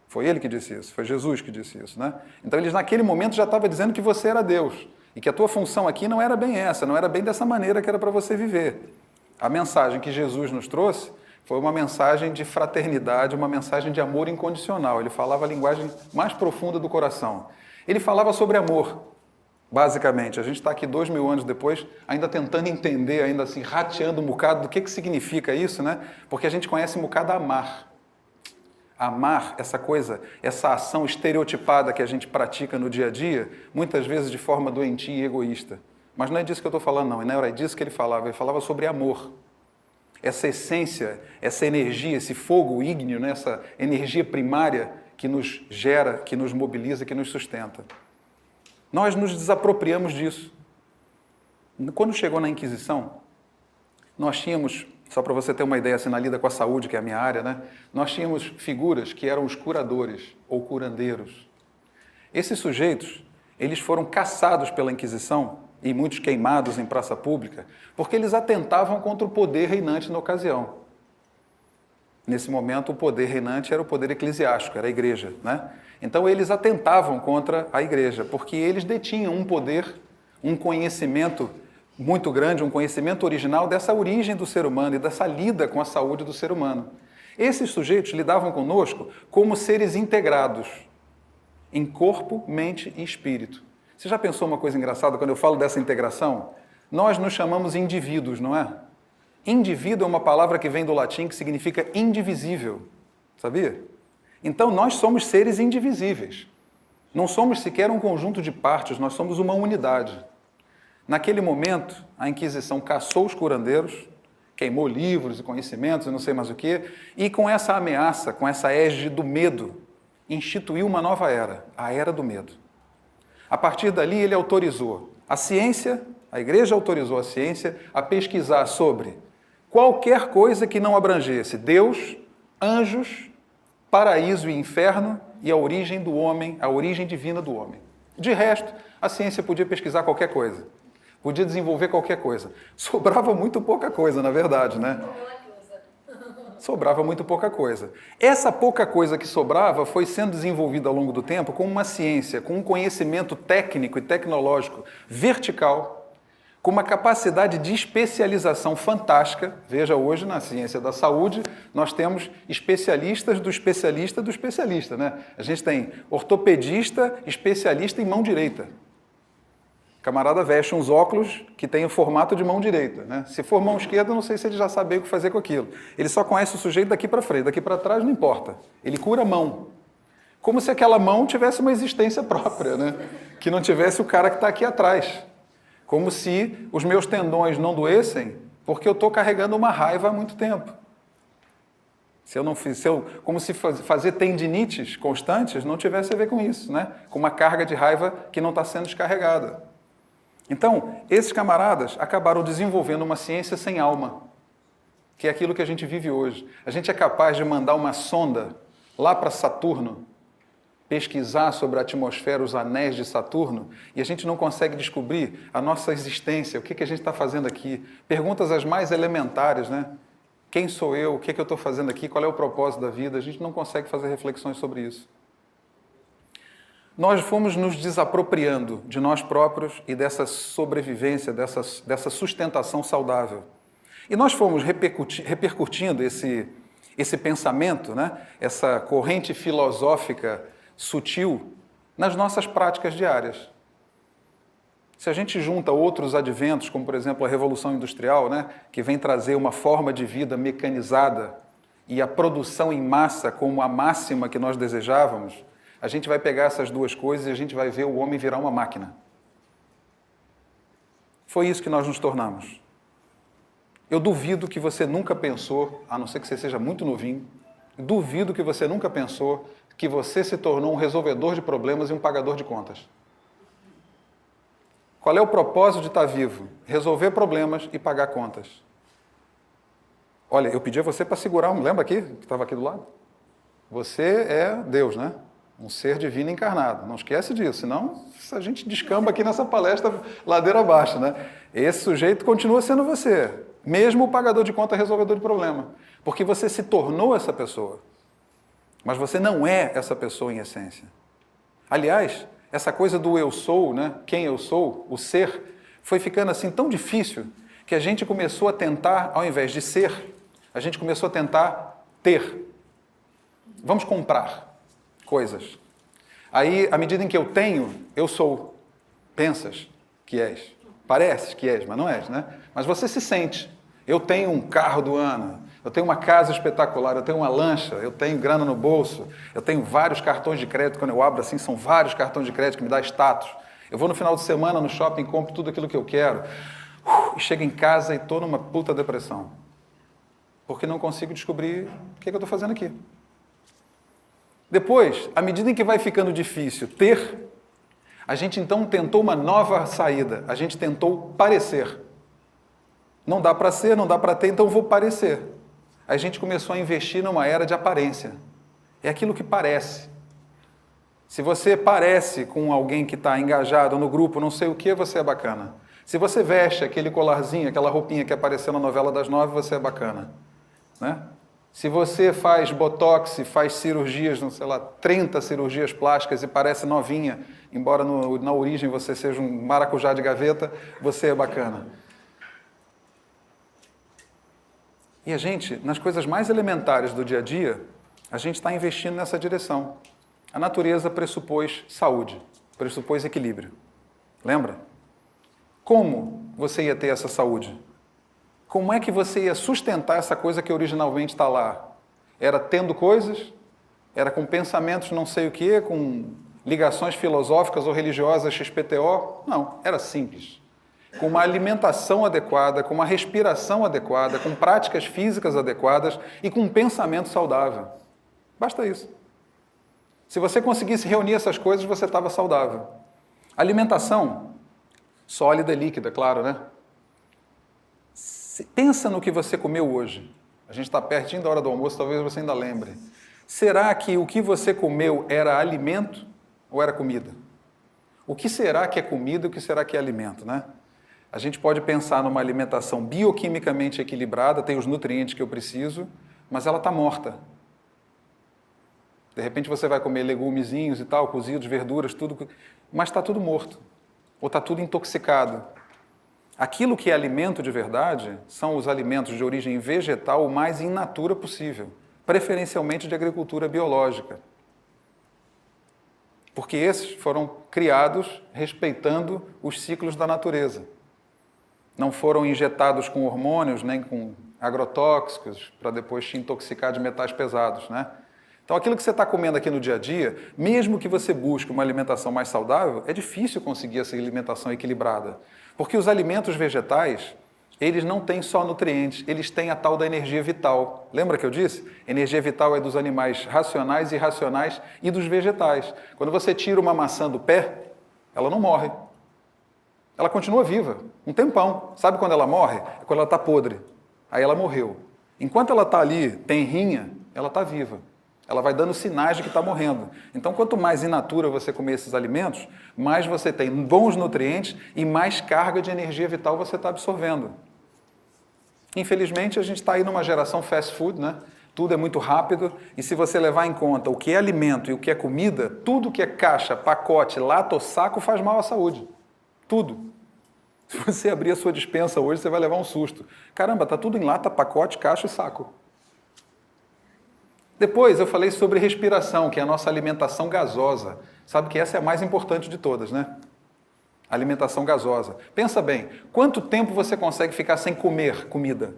Foi ele que disse isso, foi Jesus que disse isso, né? Então eles naquele momento já estavam dizendo que você era Deus e que a tua função aqui não era bem essa, não era bem dessa maneira que era para você viver. A mensagem que Jesus nos trouxe foi uma mensagem de fraternidade, uma mensagem de amor incondicional. Ele falava a linguagem mais profunda do coração. Ele falava sobre amor, basicamente. A gente está aqui 2.000 anos depois, ainda tentando entender, ainda assim, rateando um bocado do que significa isso, né? Porque a gente conhece um bocado amar. Amar, essa coisa, essa ação estereotipada que a gente pratica no dia a dia, muitas vezes de forma doentia e egoísta. Mas não é disso que eu estou falando, não. Não era disso que ele falava sobre amor. Essa essência, essa energia, esse fogo ígneo, né? Essa energia primária que nos gera, que nos mobiliza, que nos sustenta. Nós nos desapropriamos disso. Quando chegou na Inquisição, nós tínhamos, só para você ter uma ideia, assim, na lida com a saúde, que é a minha área, né? Nós tínhamos figuras que eram os curadores ou curandeiros. Esses sujeitos, eles foram caçados pela Inquisição e muitos queimados em praça pública, porque eles atentavam contra o poder reinante na ocasião. Nesse momento, o poder reinante era o poder eclesiástico, era a igreja, né? Então, eles atentavam contra a igreja, porque eles detinham um poder, um conhecimento muito grande, um conhecimento original dessa origem do ser humano e dessa lida com a saúde do ser humano. Esses sujeitos lidavam conosco como seres integrados, em corpo, mente e espírito. Você já pensou uma coisa engraçada quando eu falo dessa integração? Nós nos chamamos indivíduos, não é? Indivíduo é uma palavra que vem do latim que significa indivisível, sabia? Então nós somos seres indivisíveis. Não somos sequer um conjunto de partes, nós somos uma unidade. Naquele momento, a Inquisição caçou os curandeiros, queimou livros e conhecimentos e não sei mais o quê, e com essa ameaça, com essa égide do medo, instituiu uma nova era, a Era do Medo. A partir dali, ele autorizou a ciência, a igreja autorizou a ciência a pesquisar sobre qualquer coisa que não abrangesse Deus, anjos, paraíso e inferno e a origem do homem, a origem divina do homem. De resto, a ciência podia pesquisar qualquer coisa, podia desenvolver qualquer coisa. Sobrava muito pouca coisa, na verdade, né? Sobrava muito pouca coisa. Essa pouca coisa que sobrava foi sendo desenvolvida ao longo do tempo com uma ciência, com um conhecimento técnico e tecnológico vertical, com uma capacidade de especialização fantástica. Veja, hoje na ciência da saúde, nós temos especialistas do especialista do especialista, né? A gente tem ortopedista, especialista em mão direita. O camarada veste uns óculos que tem o formato de mão direita, né? Se for mão esquerda, não sei se ele já sabe o que fazer com aquilo. Ele só conhece o sujeito daqui para frente, daqui para trás não importa. Ele cura a mão. Como se aquela mão tivesse uma existência própria, né? Que não tivesse o cara que está aqui atrás. Como se os meus tendões não doessem porque eu estou carregando uma raiva há muito tempo. Como se fazer tendinites constantes não tivesse a ver com isso, né? Com uma carga de raiva que não está sendo descarregada. Então, esses camaradas acabaram desenvolvendo uma ciência sem alma, que é aquilo que a gente vive hoje. A gente é capaz de mandar uma sonda lá para Saturno, pesquisar sobre a atmosfera, os anéis de Saturno, e a gente não consegue descobrir a nossa existência, o que a gente está fazendo aqui. Perguntas as mais elementares, né? Quem sou eu? O que eu estou fazendo aqui? Qual é o propósito da vida? A gente não consegue fazer reflexões sobre isso. Nós fomos nos desapropriando de nós próprios e dessa sobrevivência, dessa sustentação saudável. E nós fomos repercutindo esse pensamento, né? Essa corrente filosófica sutil nas nossas práticas diárias. Se a gente junta outros adventos, como por exemplo a Revolução Industrial, né, que vem trazer uma forma de vida mecanizada e a produção em massa como a máxima que nós desejávamos, a gente vai pegar essas duas coisas e a gente vai ver o homem virar uma máquina. Foi isso que nós nos tornamos. Eu duvido que você nunca pensou, a não ser que você seja muito novinho, duvido que você nunca pensou que você se tornou um resolvedor de problemas e um pagador de contas. Qual é o propósito de estar vivo? Resolver problemas e pagar contas. Olha, eu pedi a você para segurar lembra aqui, que estava aqui do lado? Você é Deus, né? Um ser divino encarnado. Não esquece disso, senão a gente descamba aqui nessa palestra ladeira abaixo, né? Esse sujeito continua sendo você, mesmo o pagador de conta resolvedor de problema, porque você se tornou essa pessoa. Mas você não é essa pessoa em essência. Aliás, essa coisa do eu sou, né? Quem eu sou, o ser, foi ficando assim tão difícil que a gente começou a tentar, ao invés de ser, a gente começou a tentar ter. Vamos comprar coisas. Aí, à medida em que eu tenho, eu sou. Pensas que és. Pareces que és, mas não és, né? Mas você se sente. Eu tenho um carro do ano, eu tenho uma casa espetacular, eu tenho uma lancha, eu tenho grana no bolso, eu tenho vários cartões de crédito, quando eu abro assim, são vários cartões de crédito que me dá status. Eu vou no final de semana no shopping, compro tudo aquilo que eu quero, e chego em casa e estou numa puta depressão. Porque não consigo descobrir o que eu estou fazendo aqui. Depois, à medida em que vai ficando difícil ter, a gente então tentou uma nova saída, a gente tentou parecer. Não dá para ser, não dá para ter, então vou parecer. A gente começou a investir numa era de aparência. É aquilo que parece. Se você parece com alguém que está engajado no grupo, não sei o que, você é bacana. Se você veste aquele colarzinho, aquela roupinha que apareceu na novela das 9, você é bacana. Né? Se você faz botox, faz cirurgias, não sei lá, 30 cirurgias plásticas e parece novinha, embora na origem você seja um maracujá de gaveta, você é bacana. E a gente, nas coisas mais elementares do dia a dia, a gente está investindo nessa direção. A natureza pressupôs saúde, pressupôs equilíbrio. Lembra? Como você ia ter essa saúde? Como é que você ia sustentar essa coisa que originalmente está lá? Era tendo coisas? Era com pensamentos não sei o quê, com ligações filosóficas ou religiosas XPTO? Não, era simples. Com uma alimentação adequada, com uma respiração adequada, com práticas físicas adequadas e com um pensamento saudável. Basta isso. Se você conseguisse reunir essas coisas, você estava saudável. Alimentação, sólida e líquida, claro, né? Pensa no que você comeu hoje. A gente está pertinho da hora do almoço, talvez você ainda lembre. Será que o que você comeu era alimento ou era comida? O que será que é comida e o que será que é alimento, né? A gente pode pensar numa alimentação bioquimicamente equilibrada, tem os nutrientes que eu preciso, mas ela está morta. De repente você vai comer legumezinhos e tal, cozidos, verduras, tudo, mas está tudo morto. Ou está tudo intoxicado. Aquilo que é alimento de verdade são os alimentos de origem vegetal o mais in natura possível, preferencialmente de agricultura biológica. Porque esses foram criados respeitando os ciclos da natureza. Não foram injetados com hormônios, nem com agrotóxicos, para depois te intoxicar de metais pesados, né? Então, aquilo que você está comendo aqui no dia a dia, mesmo que você busque uma alimentação mais saudável, é difícil conseguir essa alimentação equilibrada. Porque os alimentos vegetais, eles não têm só nutrientes, eles têm a tal da energia vital. Lembra que eu disse? Energia vital é dos animais racionais e irracionais e dos vegetais. Quando você tira uma maçã do pé, ela não morre. Ela continua viva, um tempão. Sabe quando ela morre? É quando ela está podre. Aí ela morreu. Enquanto ela está ali, tenrinha, ela está viva. Ela vai dando sinais de que está morrendo. Então, quanto mais in natura você comer esses alimentos, mais você tem bons nutrientes e mais carga de energia vital você está absorvendo. Infelizmente, a gente está aí numa geração fast food, né? Tudo é muito rápido e se você levar em conta o que é alimento e o que é comida, tudo que é caixa, pacote, lata ou saco faz mal à saúde. Tudo. Se você abrir a sua despensa hoje, você vai levar um susto. Caramba, está tudo em lata, pacote, caixa e saco. Depois eu falei sobre respiração, que é a nossa alimentação gasosa. Sabe que essa é a mais importante de todas, né? Alimentação gasosa. Pensa bem, quanto tempo você consegue ficar sem comer comida?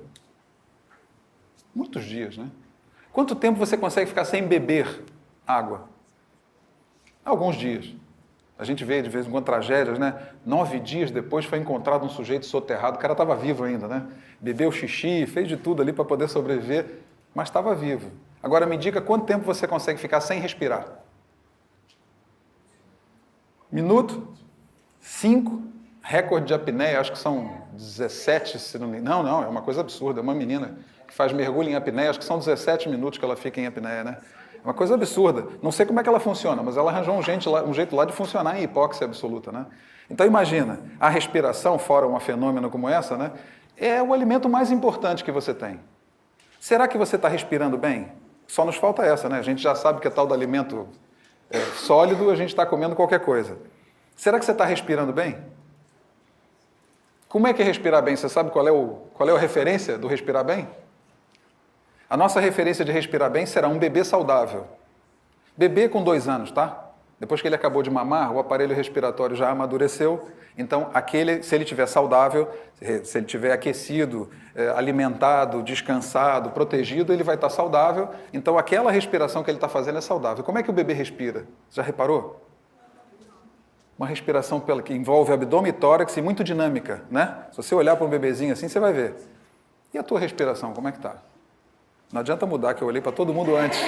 Muitos dias, né? Quanto tempo você consegue ficar sem beber água? Alguns dias. A gente vê de vez em quando tragédias, né? 9 dias depois foi encontrado um sujeito soterrado, o cara estava vivo ainda, né? Bebeu xixi, fez de tudo ali para poder sobreviver, mas estava vivo. Agora me diga quanto tempo você consegue ficar sem respirar? Minuto? 5? Recorde de apneia, acho que são 17, se não me engano. Não, é uma coisa absurda. É uma menina que faz mergulho em apneia, acho que são 17 minutos que ela fica em apneia, né? É uma coisa absurda. Não sei como é que ela funciona, mas ela arranjou um jeito lá de funcionar em hipóxia absoluta, né? Então imagina, a respiração, fora um fenômeno como essa, né? É o alimento mais importante que você tem. Será que você está respirando bem? Só nos falta essa, né? A gente já sabe que é tal do alimento sólido, a gente está comendo qualquer coisa. Será que você está respirando bem? Como é que é respirar bem? Você sabe qual é a referência do respirar bem? A nossa referência de respirar bem será um bebê saudável. Bebê com 2 anos, tá? Depois que ele acabou de mamar, o aparelho respiratório já amadureceu. Então, se ele estiver saudável, se ele estiver aquecido, alimentado, descansado, protegido, ele vai estar saudável. Então, aquela respiração que ele está fazendo é saudável. Como é que o bebê respira? Já reparou? Uma respiração que envolve abdômen e tórax e muito dinâmica, né? Se você olhar para um bebezinho assim, você vai ver. E a tua respiração, como é que está? Não adianta mudar, que eu olhei para todo mundo antes.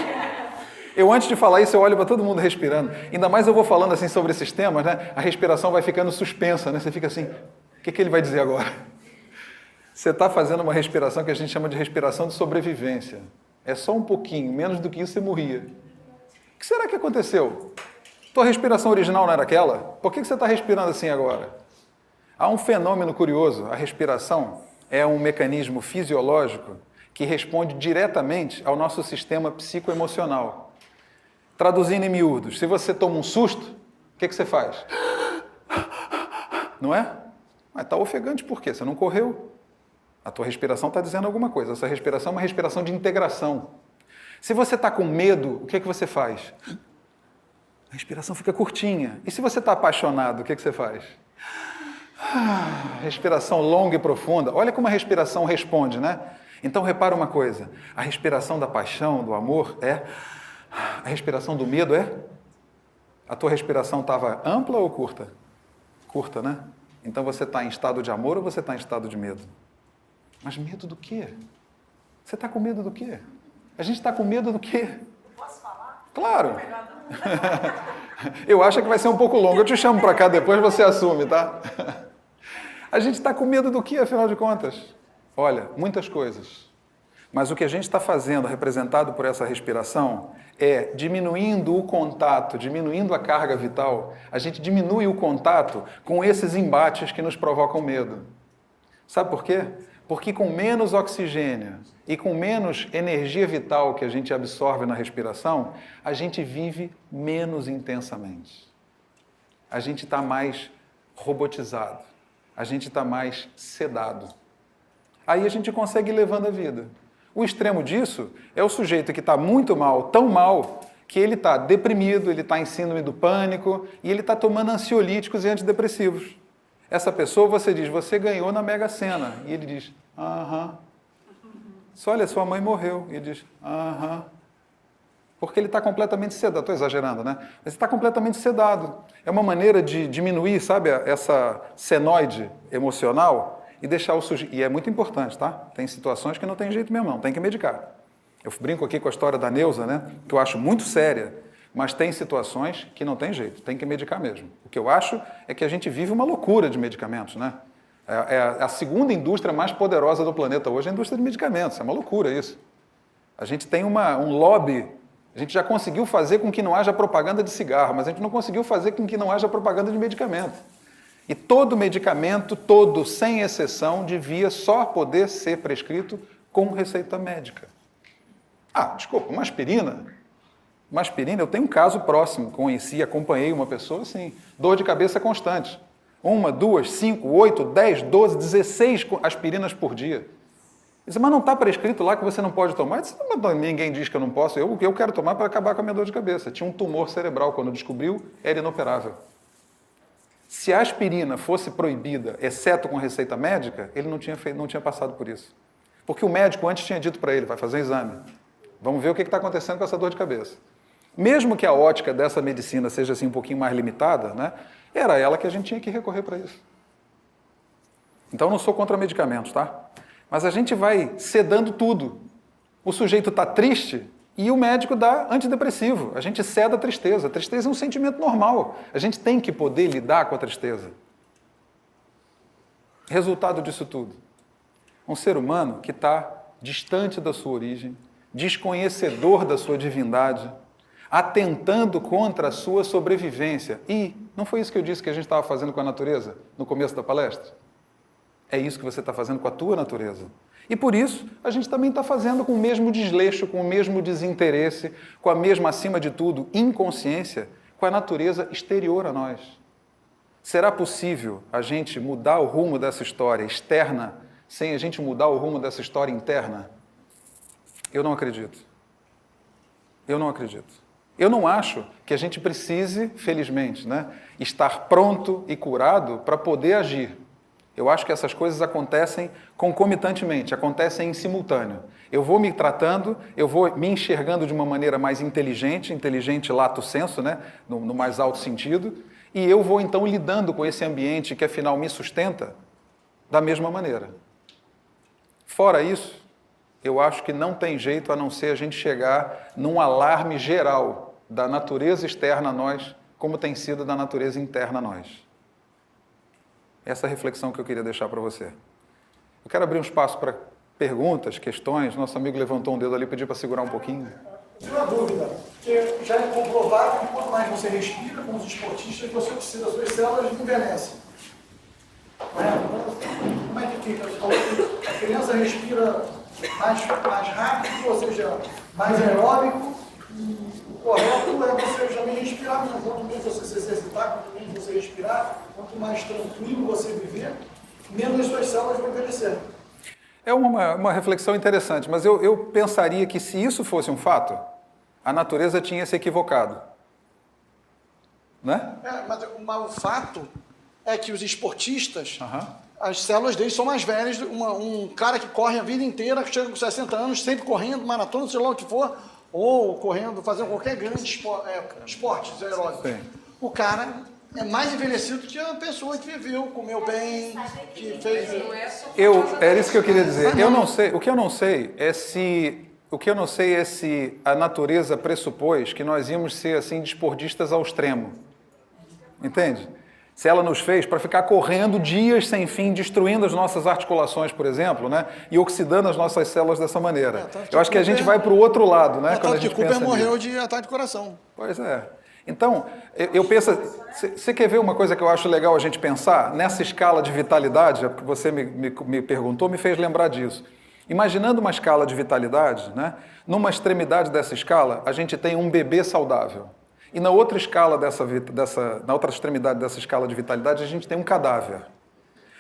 Eu, antes de falar isso, eu olho para todo mundo respirando. Ainda mais eu vou falando assim sobre esses temas, né? A respiração vai ficando suspensa, né? Você fica assim, o que ele vai dizer agora? Você está fazendo uma respiração que a gente chama de respiração de sobrevivência. É só um pouquinho, menos do que isso você morria. O que será que aconteceu? Tua respiração original não era aquela? Por que você está respirando assim agora? Há um fenômeno curioso. A respiração é um mecanismo fisiológico que responde diretamente ao nosso sistema psicoemocional. Traduzindo em miúdos, se você toma um susto, o que você faz? Não é? Mas está ofegante por quê? Você não correu. A tua respiração está dizendo alguma coisa. Essa respiração é uma respiração de integração. Se você está com medo, o que você faz? A respiração fica curtinha. E se você está apaixonado, o que você faz? Respiração longa e profunda. Olha como a respiração responde, né? Então, repara uma coisa. A respiração da paixão, do amor, é... A respiração do medo é? A tua respiração estava ampla ou curta? Curta, né? Então, você está em estado de amor ou você está em estado de medo? Mas medo do quê? Você está com medo do quê? A gente está com medo do quê? Posso falar? Claro! Eu acho que vai ser um pouco longo. Eu te chamo para cá depois, você assume, tá? A gente está com medo do quê, afinal de contas? Olha, muitas coisas. Mas o que a gente está fazendo, representado por essa respiração, é diminuindo o contato, diminuindo a carga vital. A gente diminui o contato com esses embates que nos provocam medo. Sabe por quê? Porque com menos oxigênio e com menos energia vital que a gente absorve na respiração, a gente vive menos intensamente. A gente está mais robotizado. a gente está mais sedado. Aí a gente consegue ir levando a vida. O extremo disso é o sujeito que está muito mal, tão mal, que ele está deprimido, ele está em síndrome do pânico e ele está tomando ansiolíticos e antidepressivos. Essa pessoa, você diz, você ganhou na Mega Sena. E ele diz, aham. Só olha, sua mãe morreu. E ele diz, aham. Porque ele está completamente sedado. Estou exagerando, né? Mas ele está completamente sedado. É uma maneira de diminuir, sabe, essa senoide emocional e deixar o sujeito... E é muito importante, tá? Tem situações que não tem jeito mesmo, não. Tem que medicar. Eu brinco aqui com a história da Neuza, né? Que eu acho muito séria. Mas tem situações que não tem jeito, tem que medicar mesmo. O que eu acho é que a gente vive uma loucura de medicamentos, né? É a segunda indústria mais poderosa do planeta hoje, é a indústria de medicamentos. É uma loucura isso. A gente tem um lobby. A gente já conseguiu fazer com que não haja propaganda de cigarro, mas a gente não conseguiu fazer com que não haja propaganda de medicamento. E todo medicamento, todo, sem exceção, devia só poder ser prescrito com receita médica. Ah, desculpa, uma aspirina? Uma aspirina, eu tenho um caso próximo, conheci, acompanhei uma pessoa, assim, dor de cabeça constante. 1, 2, 5, 8, 10, 12, 16 aspirinas por dia. Diz, mas não está prescrito lá que você não pode tomar? Disse, ninguém diz que eu não posso, eu quero tomar para acabar com a minha dor de cabeça. Tinha um tumor cerebral, quando descobriu, era inoperável. Se a aspirina fosse proibida, exceto com receita médica, ele não tinha passado por isso. Porque o médico antes tinha dito para ele, vai fazer um exame, vamos ver o que está acontecendo com essa dor de cabeça. Mesmo que a ótica dessa medicina seja assim um pouquinho mais limitada, né, era ela que a gente tinha que recorrer para isso. Então, eu não sou contra medicamentos, tá? Mas a gente vai sedando tudo. O sujeito está triste e o médico dá antidepressivo. A gente ceda a tristeza. A tristeza é um sentimento normal. A gente tem que poder lidar com a tristeza. Resultado disso tudo. Um ser humano que está distante da sua origem, desconhecedor da sua divindade, atentando contra a sua sobrevivência. E não foi isso que eu disse que a gente estava fazendo com a natureza no começo da palestra? É isso que você está fazendo com a tua natureza. E por isso, a gente também está fazendo com o mesmo desleixo, com o mesmo desinteresse, com a mesma, acima de tudo, inconsciência, com a natureza exterior a nós. Será possível a gente mudar o rumo dessa história externa sem a gente mudar o rumo dessa história interna? Eu não acredito. Eu não acredito. Eu não acho que a gente precise, felizmente, né, estar pronto e curado para poder agir. Eu acho que essas coisas acontecem concomitantemente, acontecem em simultâneo. Eu vou me tratando, eu vou me enxergando de uma maneira mais inteligente, inteligente lato sensu, né, no mais alto sentido, e eu vou então lidando com esse ambiente que afinal me sustenta da mesma maneira. Fora isso, eu acho que não tem jeito a não ser a gente chegar num alarme geral da natureza externa a nós, como tem sido da natureza interna a nós. Essa é a reflexão que eu queria deixar para você. Eu quero abrir um espaço para perguntas, questões. Nosso amigo levantou um dedo ali, pediu para segurar um pouquinho. Tenho uma dúvida, porque já é comprovado que quanto mais você respira, como os esportistas, você oxida, as suas células envelhecem. Não é? Como é que fica? Você falou que a criança respira mais rápido, ou seja, mais aeróbico, e o correto é você já nem respirar mesmo. Quanto menos você se exercitar, quanto menos você respirar, quanto mais tranquilo você viver, menos as suas células vão envelhecer. É uma reflexão interessante, mas eu pensaria que se isso fosse um fato, a natureza tinha se equivocado. Né? Mas o fato é que os esportistas, as células deles são mais velhas. Um cara que corre a vida inteira, que chega com 60 anos, sempre correndo, maratona, sei lá o que for, ou correndo, fazendo qualquer grande esporte aeróbico. Sim. O cara é mais envelhecido que a pessoa que viveu, comeu bem, que fez... Era isso que eu queria dizer. Eu não sei, o que eu não sei é se a natureza pressupôs que nós íamos ser assim desportistas ao extremo. Entende? Se ela nos fez para ficar correndo dias sem fim, destruindo as nossas articulações, por exemplo, né? E oxidando as nossas células dessa maneira. Eu acho que a gente vai para o outro lado, né? Quando a gente pensa morreu de ataque de coração. Pois é. Então, eu penso... Você quer ver uma coisa que eu acho legal a gente pensar? Nessa escala de vitalidade, que você me perguntou, me fez lembrar disso. Imaginando uma escala de vitalidade, né? Numa extremidade dessa escala, a gente tem um bebê saudável. E na outra escala na outra extremidade dessa escala de vitalidade, a gente tem um cadáver.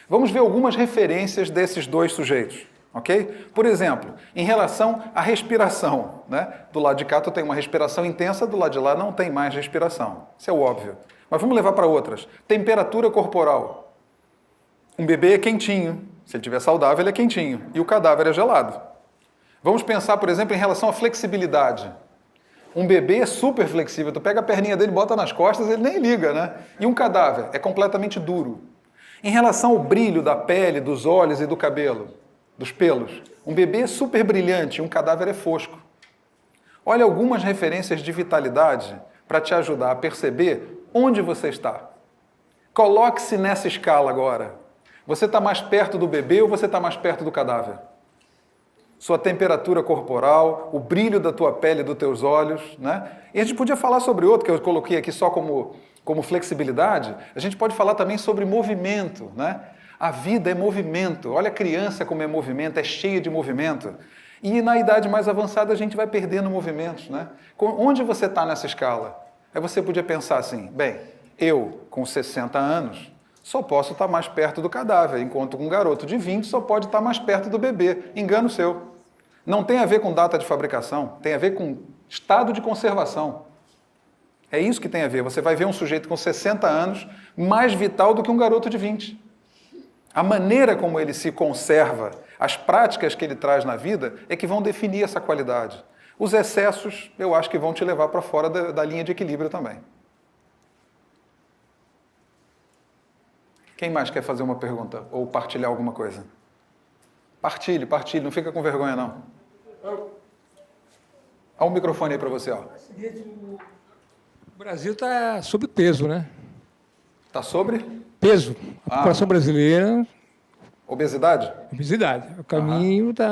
Vamos ver algumas referências desses dois sujeitos, ok? Por exemplo, em relação à respiração, né? Do lado de cá tu tem uma respiração intensa, do lado de lá não tem mais respiração. Isso é o óbvio. Mas vamos levar para outras. Temperatura corporal. Um bebê é quentinho. Se ele estiver saudável, ele é quentinho. E o cadáver é gelado. Vamos pensar, por exemplo, em relação à flexibilidade. Um bebê é super flexível. Tu pega a perninha dele, bota nas costas, ele nem liga, né? E um cadáver é completamente duro. Em relação ao brilho da pele, dos olhos e do cabelo, dos pelos, um bebê é super brilhante, um cadáver é fosco. Olha algumas referências de vitalidade para te ajudar a perceber onde você está. Coloque-se nessa escala agora. Você está mais perto do bebê ou você está mais perto do cadáver? Sua temperatura corporal, o brilho da tua pele e dos teus olhos, né? E a gente podia falar sobre outro, que eu coloquei aqui só como flexibilidade. A gente pode falar também sobre movimento, né? A vida é movimento. Olha a criança como é movimento, é cheia de movimento. E na idade mais avançada a gente vai perdendo movimentos, né? Onde você está nessa escala? Aí você podia pensar assim, bem, eu com 60 anos só posso estar mais perto do cadáver, enquanto um garoto de 20 só pode estar mais perto do bebê. Engano seu. Não tem a ver com data de fabricação, tem a ver com estado de conservação. É isso que tem a ver. Você vai ver um sujeito com 60 anos mais vital do que um garoto de 20. A maneira como ele se conserva, as práticas que ele traz na vida é que vão definir essa qualidade. Os excessos, eu acho que vão te levar para fora da linha de equilíbrio também. Quem mais quer fazer uma pergunta ou partilhar alguma coisa? Partilhe, não fica com vergonha não. Olha o microfone aí para você, ó. O Brasil está sob peso, né? Está sobre? Peso. A população brasileira... Obesidade? Obesidade. O caminho está...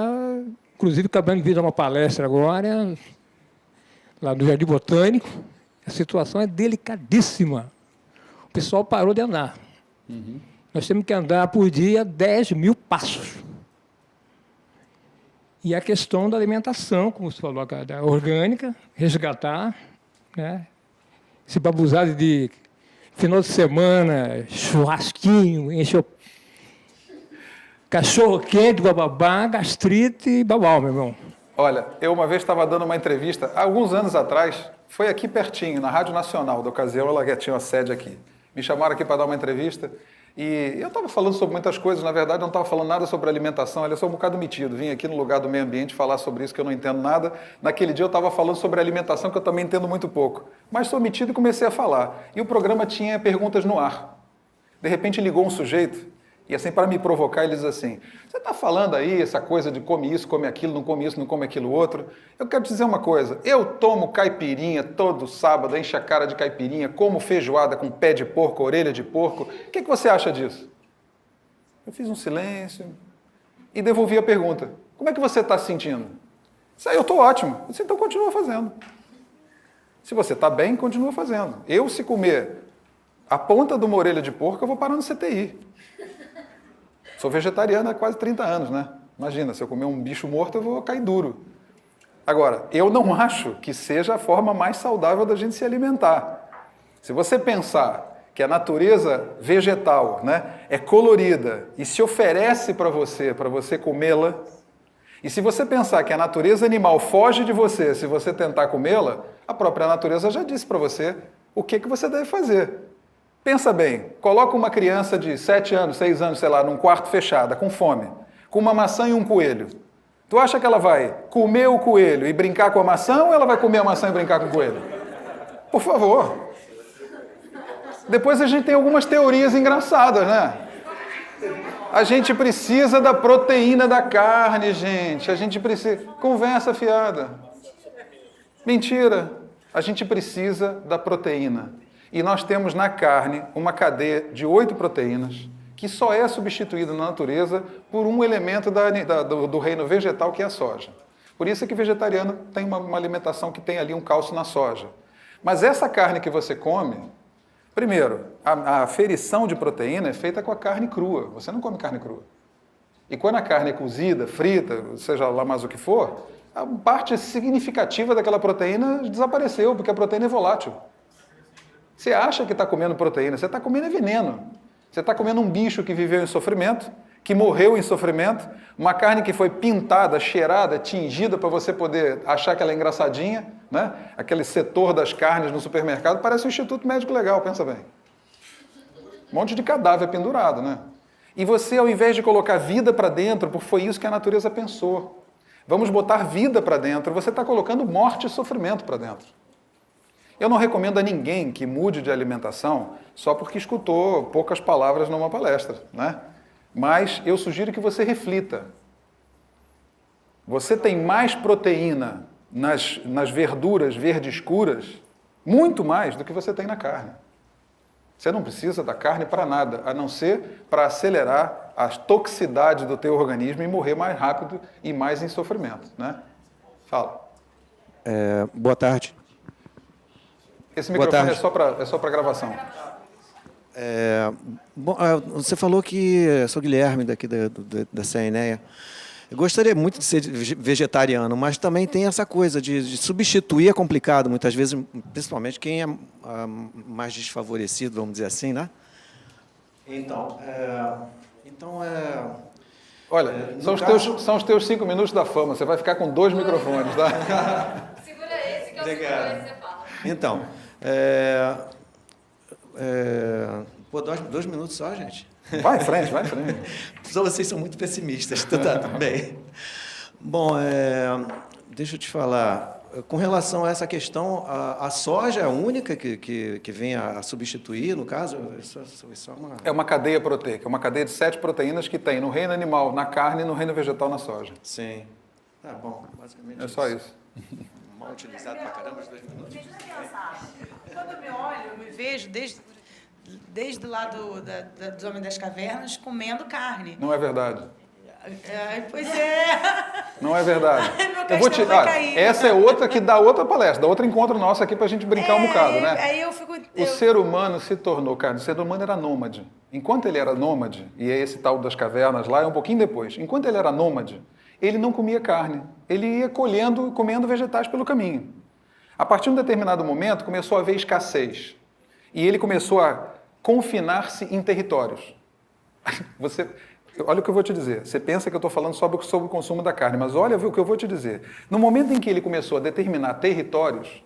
Inclusive, acabando de vir dar uma palestra agora, lá no Jardim Botânico. A situação é delicadíssima. O pessoal parou de andar. Nós temos que andar por dia 10 mil passos. E a questão da alimentação, como você falou, da orgânica, resgatar, né? Esse babuzado de final de semana, churrasquinho, encheu cachorro quente, bababá, gastrite e babau, meu irmão. Olha, eu uma vez estava dando uma entrevista, alguns anos atrás, foi aqui pertinho, na Rádio Nacional, da ocasião, ela tinha uma sede aqui. Me chamaram aqui para dar uma entrevista e eu estava falando sobre muitas coisas, na verdade não estava falando nada sobre alimentação, eu sou um bocado metido, vim aqui no lugar do meio ambiente falar sobre isso que eu não entendo nada. Naquele dia eu estava falando sobre alimentação que eu também entendo muito pouco, mas sou metido e comecei a falar. E o programa tinha perguntas no ar. De repente ligou um sujeito e assim para me provocar ele diz assim, você está falando aí essa coisa de come isso, come aquilo, não come isso, não come aquilo outro. Eu quero te dizer uma coisa, eu tomo caipirinha todo sábado, encho a cara de caipirinha, como feijoada com pé de porco, orelha de porco. O que você acha disso? Eu fiz um silêncio e devolvi a pergunta. Como é que você está se sentindo? Isso aí, eu estou ótimo. Eu disse, então continua fazendo. Se você está bem, continua fazendo. Eu, se comer a ponta de uma orelha de porco, eu vou parar no CTI. Sou vegetariano há quase 30 anos, né? Imagina, se eu comer um bicho morto, eu vou cair duro. Agora, eu não acho que seja a forma mais saudável da gente se alimentar. Se você pensar que a natureza vegetal, né, é colorida e se oferece para você comê-la, e se você pensar que a natureza animal foge de você se você tentar comê-la, a própria natureza já disse para você o que você deve fazer. Pensa bem, coloca uma criança de 7 anos, 6 anos, sei lá, num quarto fechado, com fome, com uma maçã e um coelho. Tu acha que ela vai comer o coelho e brincar com a maçã ou ela vai comer a maçã e brincar com o coelho? Por favor. Depois a gente tem algumas teorias engraçadas, né? A gente precisa da proteína da carne, gente. A gente precisa... Conversa fiada. Mentira. A gente precisa da proteína. E nós temos na carne uma cadeia de 8 proteínas que só é substituída na natureza por um elemento do reino vegetal, que é a soja. Por isso é que o vegetariano tem uma alimentação que tem ali um cálcio na soja. Mas essa carne que você come, primeiro, a aferição de proteína é feita com a carne crua. Você não come carne crua. E quando a carne é cozida, frita, seja lá mais o que for, a parte significativa daquela proteína desapareceu, porque a proteína é volátil. Você acha que está comendo proteína, você está comendo veneno. Você está comendo um bicho que viveu em sofrimento, que morreu em sofrimento, uma carne que foi pintada, cheirada, tingida para você poder achar que ela é engraçadinha, né? Aquele setor das carnes no supermercado parece um Instituto Médico Legal, pensa bem. Um monte de cadáver pendurado, né? E você, ao invés de colocar vida para dentro, porque foi isso que a natureza pensou, vamos botar vida para dentro, você está colocando morte e sofrimento para dentro. Eu não recomendo a ninguém que mude de alimentação só porque escutou poucas palavras numa palestra, né? Mas eu sugiro que você reflita. Você tem mais proteína nas verduras verde escuras, muito mais do que você tem na carne. Você não precisa da carne para nada, a não ser para acelerar a toxicidade do teu organismo e morrer mais rápido e mais em sofrimento, né? Fala. Boa tarde. Esse Boa microfone tarde. é só para gravação. Você falou que eu sou Guilherme, daqui da CNEA. Eu gostaria muito de ser vegetariano, mas também tem essa coisa de substituir é complicado, muitas vezes, principalmente quem é mais desfavorecido, vamos dizer assim, né? Olha, são os teus 5 minutos da fama, você vai ficar com 2 microfones, tá? Segura esse que é o segura esse, você fala. Então, pô, 2 minutos só, gente? Vai em frente, vai em frente. Só vocês são muito pessimistas, tá tudo bem. Bom, deixa eu te falar. Com relação a essa questão, a soja é a única que vem a substituir, no caso? Isso é uma... É uma cadeia proteica, é uma cadeia de 7 proteínas que tem no reino animal, na carne e no reino vegetal, na soja. Sim. Tá bom, basicamente É só isso. Mal utilizado pra caramba os 2 minutos. Deixa eu pensar. Quando eu me olho, eu me vejo desde o lado dos Homens das Cavernas comendo carne. Não é verdade. Pois é. Não é verdade. Meu Eu vou te castelo vai cair. essa é outra que dá outra palestra, dá outro encontro nosso aqui para a gente brincar um bocado, né? Aí eu fico... O ser humano se tornou, cara, o ser humano era nômade. Enquanto ele era nômade, e é esse tal das cavernas lá, é um pouquinho depois, enquanto ele era nômade, ele não comia carne. Ele ia comendo vegetais pelo caminho. A partir de um determinado momento, começou a haver escassez. E ele começou a confinar-se em territórios. Olha o que eu vou te dizer. Você pensa que eu estou falando sobre o consumo da carne, mas olha o que eu vou te dizer. No momento em que ele começou a determinar territórios,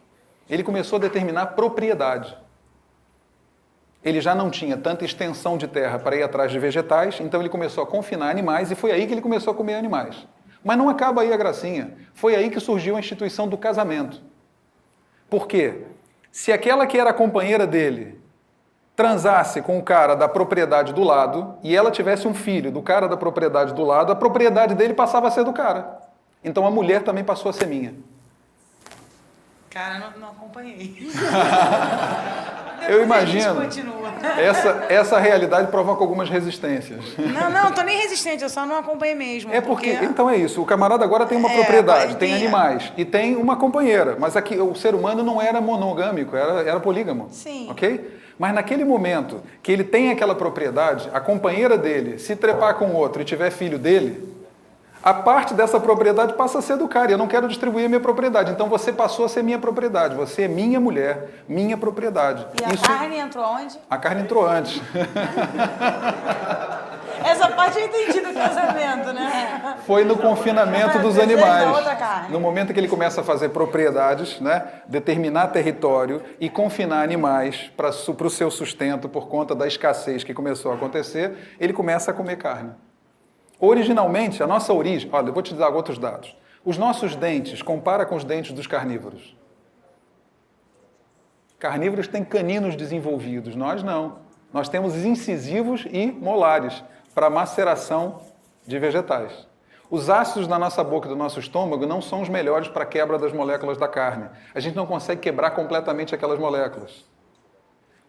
ele começou a determinar propriedade. Ele já não tinha tanta extensão de terra para ir atrás de vegetais, então ele começou a confinar animais e foi aí que ele começou a comer animais. Mas não acaba aí a gracinha. Foi aí que surgiu a instituição do casamento. Por quê? Se aquela que era a companheira dele transasse com o cara da propriedade do lado e ela tivesse um filho do cara da propriedade do lado, a propriedade dele passava a ser do cara. Então a mulher também passou a ser minha. Cara, não acompanhei. Eu imagino. Continua. Essa realidade provoca algumas resistências. Não, tô nem resistente, eu só não acompanhei mesmo. É porque, então é isso, o camarada agora tem uma propriedade, tem animais e tem uma companheira, mas aqui o ser humano não era monogâmico, era polígamo. Sim. Ok? Mas naquele momento que ele tem aquela propriedade, a companheira dele se trepar com outro e tiver filho dele, a parte dessa propriedade passa a ser do cara, e eu não quero distribuir a minha propriedade, então você passou a ser minha propriedade, você é minha mulher, minha propriedade. E a carne entrou onde? A carne entrou antes. Essa parte eu entendi do casamento, né? Foi no confinamento dos Desejo da animais. outra carne. No momento que ele começa a fazer propriedades, né, determinar território e confinar animais para o seu sustento por conta da escassez que começou a acontecer, ele começa a comer carne. Originalmente, a nossa origem... Olha, eu vou te dar outros dados. Os nossos dentes, compara com os dentes dos carnívoros. Carnívoros têm caninos desenvolvidos, nós não. Nós temos incisivos e molares para maceração de vegetais. Os ácidos na nossa boca e do nosso estômago não são os melhores para a quebra das moléculas da carne. A gente não consegue quebrar completamente aquelas moléculas.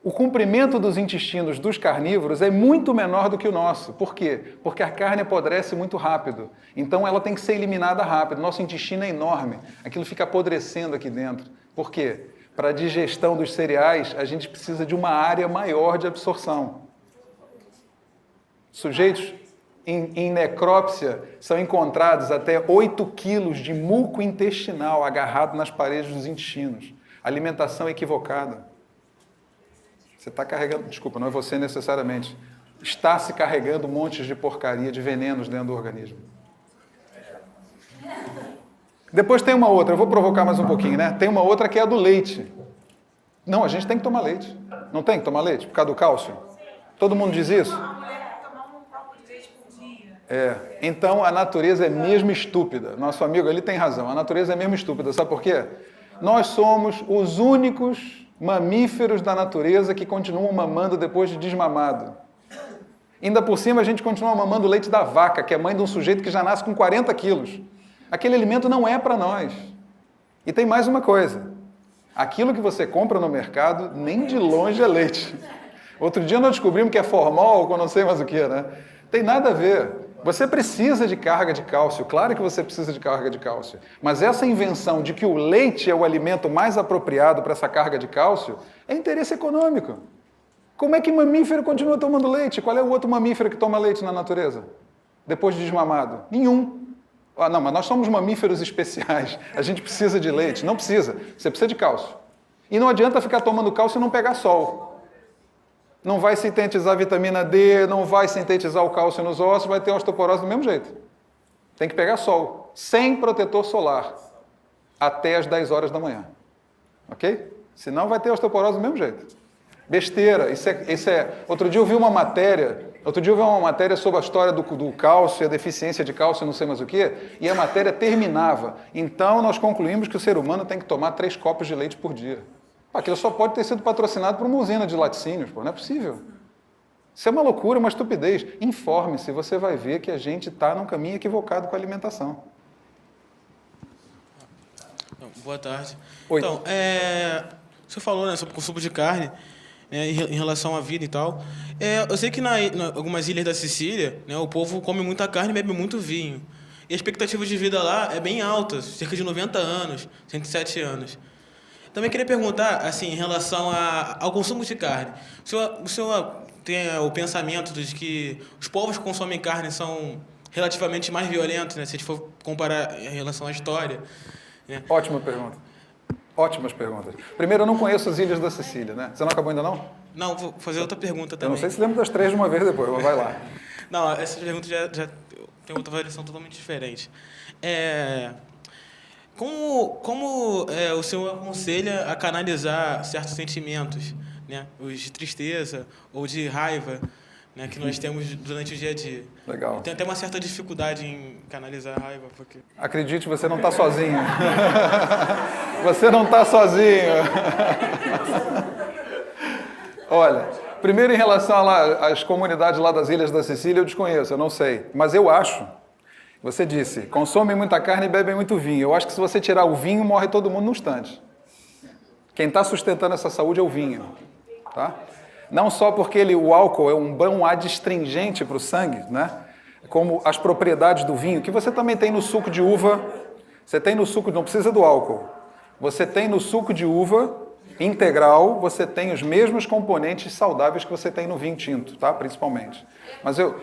O comprimento dos intestinos dos carnívoros é muito menor do que o nosso. Por quê? Porque a carne apodrece muito rápido. Então ela tem que ser eliminada rápido. Nosso intestino é enorme. Aquilo fica apodrecendo aqui dentro. Por quê? Para a digestão dos cereais, a gente precisa de uma área maior de absorção. Sujeitos em necrópsia são encontrados até 8 quilos de muco intestinal agarrado nas paredes dos intestinos. Alimentação equivocada. Você está carregando... Desculpa, não é você necessariamente. está se carregando montes de porcaria, de venenos dentro do organismo. Depois tem uma outra, eu vou provocar mais um pouquinho, né? Tem uma outra que é a do leite. Não, a gente tem que tomar leite. Não tem que tomar leite por causa do cálcio? Todo mundo diz isso? Uma mulher tem que tomar um copo de leite por dia. Então a natureza é mesmo estúpida. Nosso amigo ali tem razão, a natureza é mesmo estúpida. Sabe por quê? Nós somos os únicos mamíferos da natureza que continuam mamando depois de desmamado. Ainda por cima a gente continua mamando o leite da vaca, que é mãe de um sujeito que já nasce com 40 quilos. Aquele alimento não é para nós. E tem mais uma coisa. Aquilo que você compra no mercado, nem de longe é leite. Outro dia nós descobrimos que é formol, ou não sei mais o que, né? Tem nada a ver. Você precisa de carga de cálcio, claro que você precisa de carga de cálcio. Mas essa invenção de que o leite é o alimento mais apropriado para essa carga de cálcio é interesse econômico. Como é que mamífero continua tomando leite? Qual é o outro mamífero que toma leite na natureza? Depois de desmamado? Nenhum. Ah, não, mas nós somos mamíferos especiais. A gente precisa de leite. Não precisa. Você precisa de cálcio. E não adianta ficar tomando cálcio e não pegar sol. Não vai sintetizar vitamina D, não vai sintetizar o cálcio nos ossos, vai ter osteoporose do mesmo jeito. Tem que pegar sol. Sem protetor solar. Até as 10 horas da manhã. Ok? Senão vai ter osteoporose do mesmo jeito. Besteira. Isso é... Outro dia eu vi uma matéria sobre a história do cálcio, a deficiência de cálcio, não sei mais o quê, e a matéria terminava. Então, nós concluímos que o ser humano tem que tomar 3 copos de leite por dia. Aquilo só pode ter sido patrocinado por uma usina de laticínios, pô, não é possível. Isso é uma loucura, uma estupidez. Informe-se, você vai ver que a gente está num caminho equivocado com a alimentação. Boa tarde. Oi. Então, você falou, né, sobre o consumo de carne, né, em relação à vida e tal. Eu sei que em algumas ilhas da Sicília, né, o povo come muita carne e bebe muito vinho. E a expectativa de vida lá é bem alta, cerca de 90 anos, 107 anos. Também queria perguntar, assim, em relação ao consumo de carne. O senhor tem o pensamento de que os povos que consomem carne são relativamente mais violentos, né, se a gente for comparar em relação à história? Né? Ótima pergunta. Ótimas perguntas. Primeiro, eu não conheço as ilhas da Sicília, né? Você não acabou ainda não? Não, vou fazer outra pergunta também. Eu não sei se lembra das 3 de uma vez depois, mas vai lá. Não, essa pergunta já tem outra variação totalmente diferente. Como o senhor aconselha a canalizar certos sentimentos, né? Os de tristeza ou de raiva, né, que nós temos durante o dia a dia? Legal. Tem até uma certa dificuldade em canalizar a raiva, porque... Acredite, você não está sozinho. Você não está sozinho. Olha, primeiro em relação às comunidades lá das ilhas da Sicília, eu desconheço, eu não sei. Mas eu acho, você disse, consomem muita carne e bebem muito vinho. Eu acho que se você tirar o vinho, morre todo mundo num instante. Quem está sustentando essa saúde é o vinho. Tá? Não só porque o álcool é um bom adstringente para o sangue, né? Como as propriedades do vinho, que você também tem no suco de uva. Você tem no suco, não precisa do álcool. Você tem no suco de uva integral, você tem os mesmos componentes saudáveis que você tem no vinho tinto, tá? Principalmente. Mas eu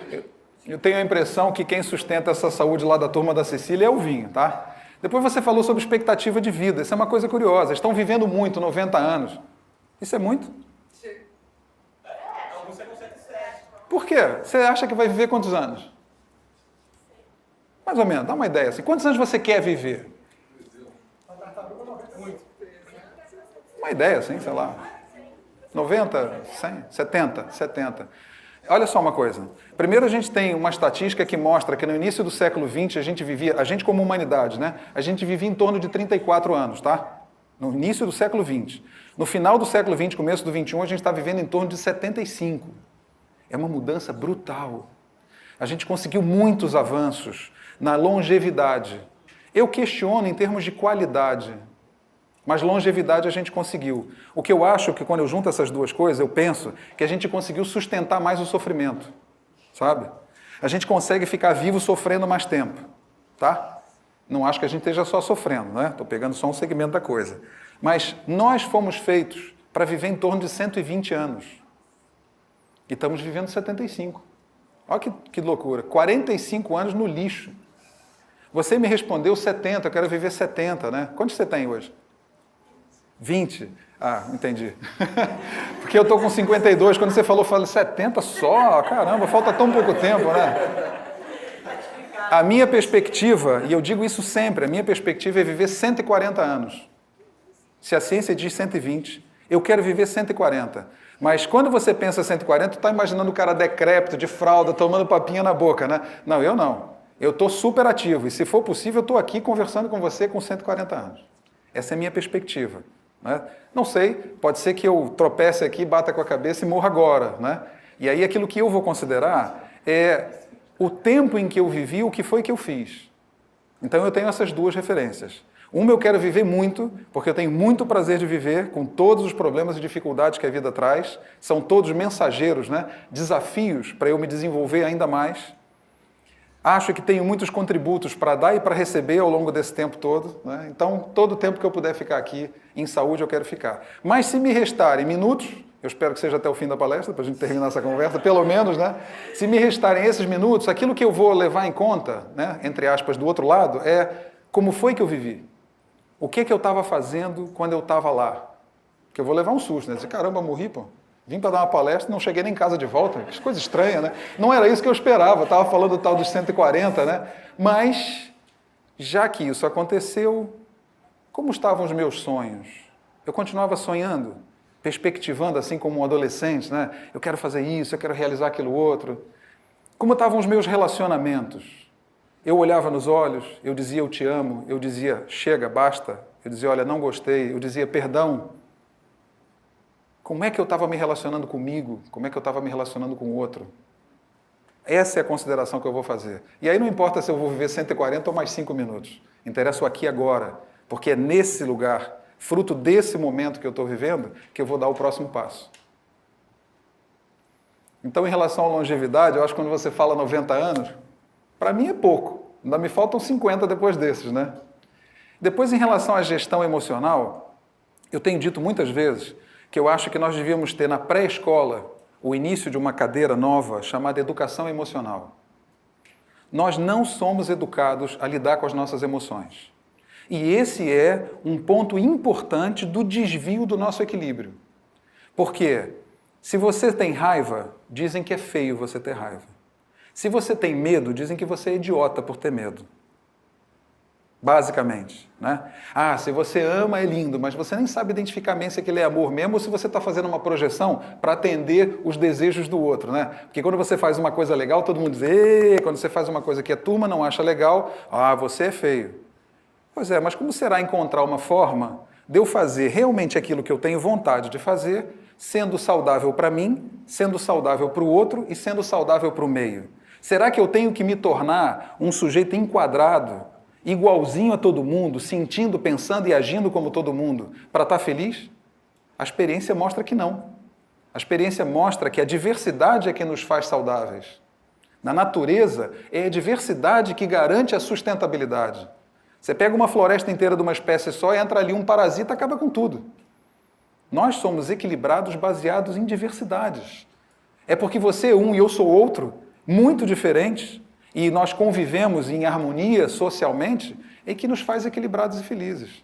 tenho a impressão que quem sustenta essa saúde lá da turma da Sicília é o vinho, tá? Depois você falou sobre expectativa de vida. Isso é uma coisa curiosa. Estão vivendo muito, 90 anos. Isso é muito? Por quê? Você acha que vai viver quantos anos? Mais ou menos, dá uma ideia assim. Quantos anos você quer viver? Uma ideia assim, sei lá. 90, 100, 70. Olha só uma coisa. Primeiro a gente tem uma estatística que mostra que no início do século XX a gente como humanidade, né? A gente vivia em torno de 34 anos, tá? No início do século XX. No final do século XX, começo do XXI, a gente está vivendo em torno de 75. É uma mudança brutal. A gente conseguiu muitos avanços na longevidade. Eu questiono em termos de qualidade, mas longevidade a gente conseguiu. O que eu acho que quando eu junto essas duas coisas, eu penso que a gente conseguiu sustentar mais o sofrimento, sabe? A gente consegue ficar vivo sofrendo mais tempo, tá? Não acho que a gente esteja só sofrendo, né? Estou pegando só um segmento da coisa. Mas nós fomos feitos para viver em torno de 120 anos. E estamos vivendo 75. Olha que loucura. 45 anos no lixo. Você me respondeu 70, eu quero viver 70, né? Quantos você tem hoje? 20. Ah, entendi. Porque eu estou com 52, quando você falou, eu falei 70 só? Caramba, falta tão pouco tempo, né? A minha perspectiva, e eu digo isso sempre, a minha perspectiva é viver 140 anos. Se a ciência diz 120, eu quero viver 140. Mas quando você pensa 140, tu está imaginando o cara decrépito, de fralda, tomando papinha na boca, né? Não, eu não. Eu estou super ativo e, se for possível, eu estou aqui conversando com você com 140 anos. Essa é a minha perspectiva. Né? Não sei, pode ser que eu tropece aqui, bata com a cabeça e morra agora. Né? E aí aquilo que eu vou considerar é o tempo em que eu vivi, o que foi que eu fiz. Então eu tenho essas duas referências. Uma, eu quero viver muito, porque eu tenho muito prazer de viver, com todos os problemas e dificuldades que a vida traz. São todos mensageiros, né? Desafios para eu me desenvolver ainda mais. Acho que tenho muitos contributos para dar e para receber ao longo desse tempo todo. Né? Então, todo o tempo que eu puder ficar aqui em saúde, eu quero ficar. Mas se me restarem minutos, eu espero que seja até o fim da palestra, para a gente terminar essa conversa, pelo menos, né? Se me restarem esses minutos, aquilo que eu vou levar em conta, né, entre aspas, do outro lado, é como foi que eu vivi. O que eu estava fazendo quando eu estava lá? Porque eu vou levar um susto, né? Dizer, caramba, morri, pô. Vim para dar uma palestra, não cheguei nem em casa de volta. Que coisa estranha, né? Não era isso que eu esperava. Eu estava falando do tal dos 140, né? Mas, já que isso aconteceu, como estavam os meus sonhos? Eu continuava sonhando, perspectivando assim como um adolescente, né? Eu quero fazer isso, eu quero realizar aquilo outro. Como estavam os meus relacionamentos? Eu olhava nos olhos, eu dizia eu te amo, eu dizia chega, basta, eu dizia olha, não gostei, eu dizia perdão. Como é que eu estava me relacionando comigo? Como é que eu estava me relacionando com o outro? Essa é a consideração que eu vou fazer. E aí não importa se eu vou viver 140 ou mais 5 minutos. Interessa o aqui e agora, porque é nesse lugar, fruto desse momento que eu estou vivendo, que eu vou dar o próximo passo. Então, em relação à longevidade, eu acho que quando você fala 90 anos, para mim é pouco. Ainda me faltam 50 depois desses, né? Depois, em relação à gestão emocional, eu tenho dito muitas vezes que eu acho que nós devíamos ter na pré-escola o início de uma cadeira nova chamada educação emocional. Nós não somos educados a lidar com as nossas emoções. E esse é um ponto importante do desvio do nosso equilíbrio. Porque se você tem raiva, dizem que é feio você ter raiva. Se você tem medo, dizem que você é idiota por ter medo. Basicamente, né? Ah, se você ama é lindo, mas você nem sabe identificar bem se aquilo é amor mesmo ou se você está fazendo uma projeção para atender os desejos do outro, né? Porque quando você faz uma coisa legal, todo mundo diz, ê! Quando você faz uma coisa que a turma não acha legal, ah, você é feio. Pois é, mas como será encontrar uma forma de eu fazer realmente aquilo que eu tenho vontade de fazer, sendo saudável para mim, sendo saudável para o outro e sendo saudável para o meio? Será que eu tenho que me tornar um sujeito enquadrado, igualzinho a todo mundo, sentindo, pensando e agindo como todo mundo, para estar feliz? A experiência mostra que não. A experiência mostra que a diversidade é que nos faz saudáveis. Na natureza, é a diversidade que garante a sustentabilidade. Você pega uma floresta inteira de uma espécie só e entra ali um parasita, acaba com tudo. Nós somos equilibrados baseados em diversidades. É porque você é um e eu sou outro, muito diferentes, e nós convivemos em harmonia socialmente, é que nos faz equilibrados e felizes.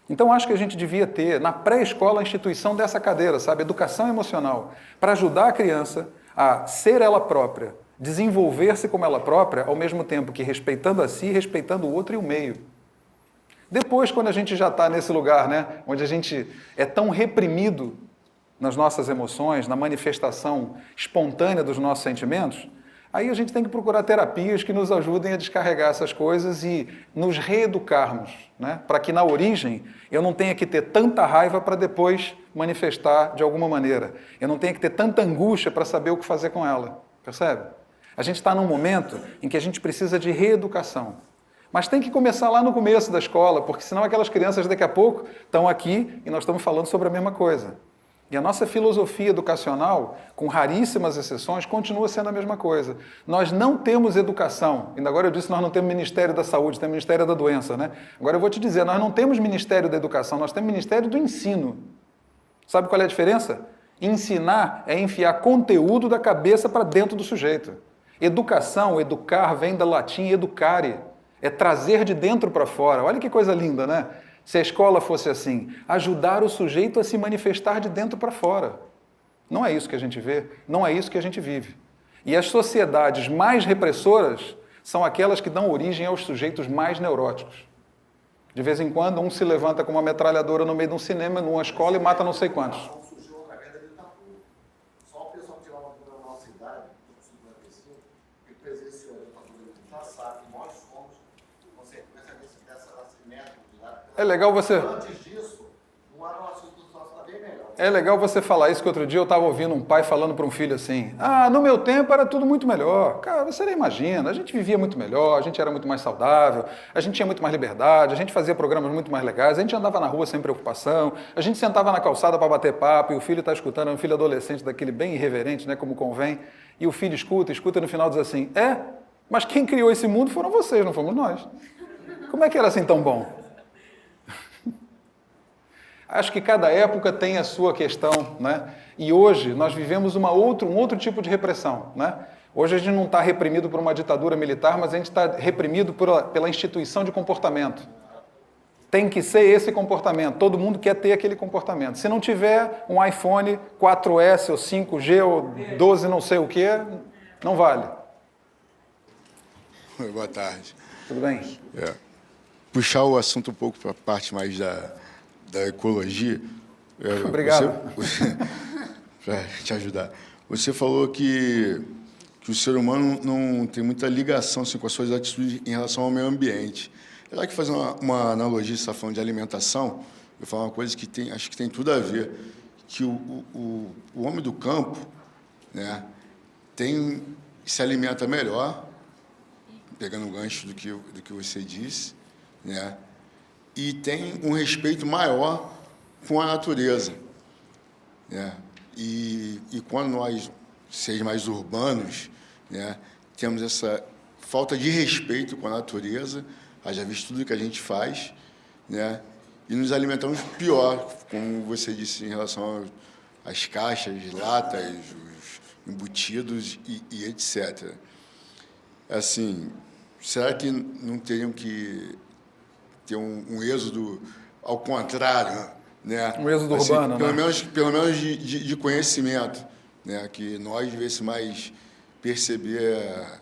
Então, acho que a gente devia ter, na pré-escola, a instituição dessa cadeira, sabe? Educação emocional, para ajudar a criança a ser ela própria, desenvolver-se como ela própria, ao mesmo tempo que respeitando a si, respeitando o outro e o meio. Depois, quando a gente já está nesse lugar, né, onde a gente é tão reprimido nas nossas emoções, na manifestação espontânea dos nossos sentimentos, aí a gente tem que procurar terapias que nos ajudem a descarregar essas coisas e nos reeducarmos, né? Para que na origem eu não tenha que ter tanta raiva para depois manifestar de alguma maneira. Eu não tenha que ter tanta angústia para saber o que fazer com ela. Percebe? A gente está num momento em que a gente precisa de reeducação. Mas tem que começar lá no começo da escola, porque senão aquelas crianças daqui a pouco estão aqui e nós estamos falando sobre a mesma coisa. E a nossa filosofia educacional, com raríssimas exceções, continua sendo a mesma coisa. Nós não temos educação. Ainda agora eu disse que nós não temos Ministério da Saúde, temos Ministério da Doença, né? Agora eu vou te dizer, nós não temos Ministério da Educação, nós temos Ministério do Ensino. Sabe qual é a diferença? Ensinar é enfiar conteúdo da cabeça para dentro do sujeito. Educação, educar, vem do latim educare. É trazer de dentro para fora. Olha que coisa linda, né? Se a escola fosse assim, ajudar o sujeito a se manifestar de dentro para fora. Não é isso que a gente vê, não é isso que a gente vive. E as sociedades mais repressoras são aquelas que dão origem aos sujeitos mais neuróticos. De vez em quando, um se levanta com uma metralhadora no meio de um cinema, numa escola, e mata não sei quantos. Surgiu outra vez ali tá tudo. Só o pessoal que tirava da nossa idade, que presenciou a ditadura já sabe que nós somos consequência desse método de lá. É legal você... Antes disso, não era um assunto do nosso, tá bem melhor. É legal você falar isso, que outro dia eu estava ouvindo um pai falando para um filho assim: ah, no meu tempo era tudo muito melhor. Cara, você nem imagina, a gente vivia muito melhor, a gente era muito mais saudável, a gente tinha muito mais liberdade, a gente fazia programas muito mais legais, a gente andava na rua sem preocupação, a gente sentava na calçada para bater papo, e o filho está escutando, é um filho adolescente daquele bem irreverente, né, como convém, e o filho escuta e no final diz assim: mas quem criou esse mundo foram vocês, não fomos nós. Como é que era assim tão bom? Acho que cada época tem a sua questão, né? E hoje nós vivemos um outro tipo de repressão, né? Hoje a gente não está reprimido por uma ditadura militar, mas a gente está reprimido pela instituição de comportamento. Tem que ser esse comportamento, todo mundo quer ter aquele comportamento. Se não tiver um iPhone 4S ou 5G ou 12 não sei o que, não vale. Boa tarde. Tudo bem? Puxar o assunto um pouco para a parte mais da ecologia. Obrigado. Para te ajudar. Você falou que o ser humano não tem muita ligação assim, com as suas atitudes em relação ao meio ambiente. Já que fazer uma analogia, você está falando de alimentação, eu vou falar uma coisa que acho que tem tudo a ver, que o homem do campo, né, se alimenta melhor, pegando o gancho do que você disse, né, e tem um respeito maior com a natureza, né? E quando nós, seres mais urbanos, né, temos essa falta de respeito com a natureza, haja visto tudo que a gente faz, né, e nos alimentamos pior, como você disse, em relação às caixas, latas, os embutidos e etc. Assim, será que não teriam que ter um êxodo ao contrário, né? Um êxodo urbano, pelo menos de conhecimento, né? Que nós devêssemos mais perceber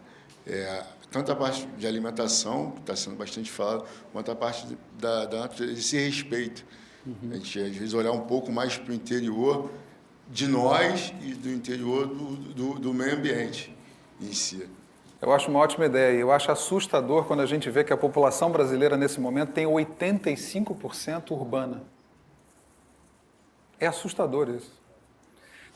tanto a parte de alimentação, que está sendo bastante falado, quanto a parte da natureza, esse respeito. A gente, às vezes, olhar um pouco mais para o interior de nós e do interior do meio ambiente em si. Eu acho uma ótima ideia. Eu acho assustador quando a gente vê que a população brasileira, nesse momento, tem 85% urbana. É assustador isso.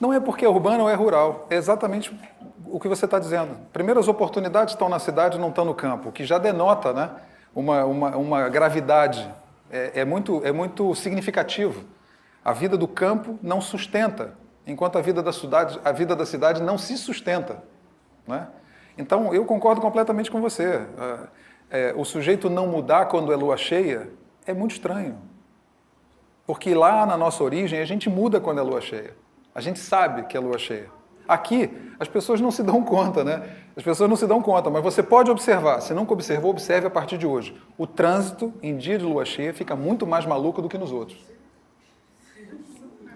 Não é porque é urbano ou é rural. É exatamente o que você está dizendo. Primeiro, as oportunidades estão na cidade, não estão no campo, o que já denota, né, uma gravidade. É muito significativo. A vida do campo não sustenta, enquanto a vida da cidade não se sustenta, né? Então, eu concordo completamente com você. O sujeito não mudar quando é lua cheia é muito estranho. Porque lá na nossa origem, a gente muda quando é lua cheia. A gente sabe que é lua cheia. Aqui, as pessoas não se dão conta, né? As pessoas não se dão conta, mas você pode observar. Se nunca observou, observe a partir de hoje. O trânsito em dia de lua cheia fica muito mais maluco do que nos outros.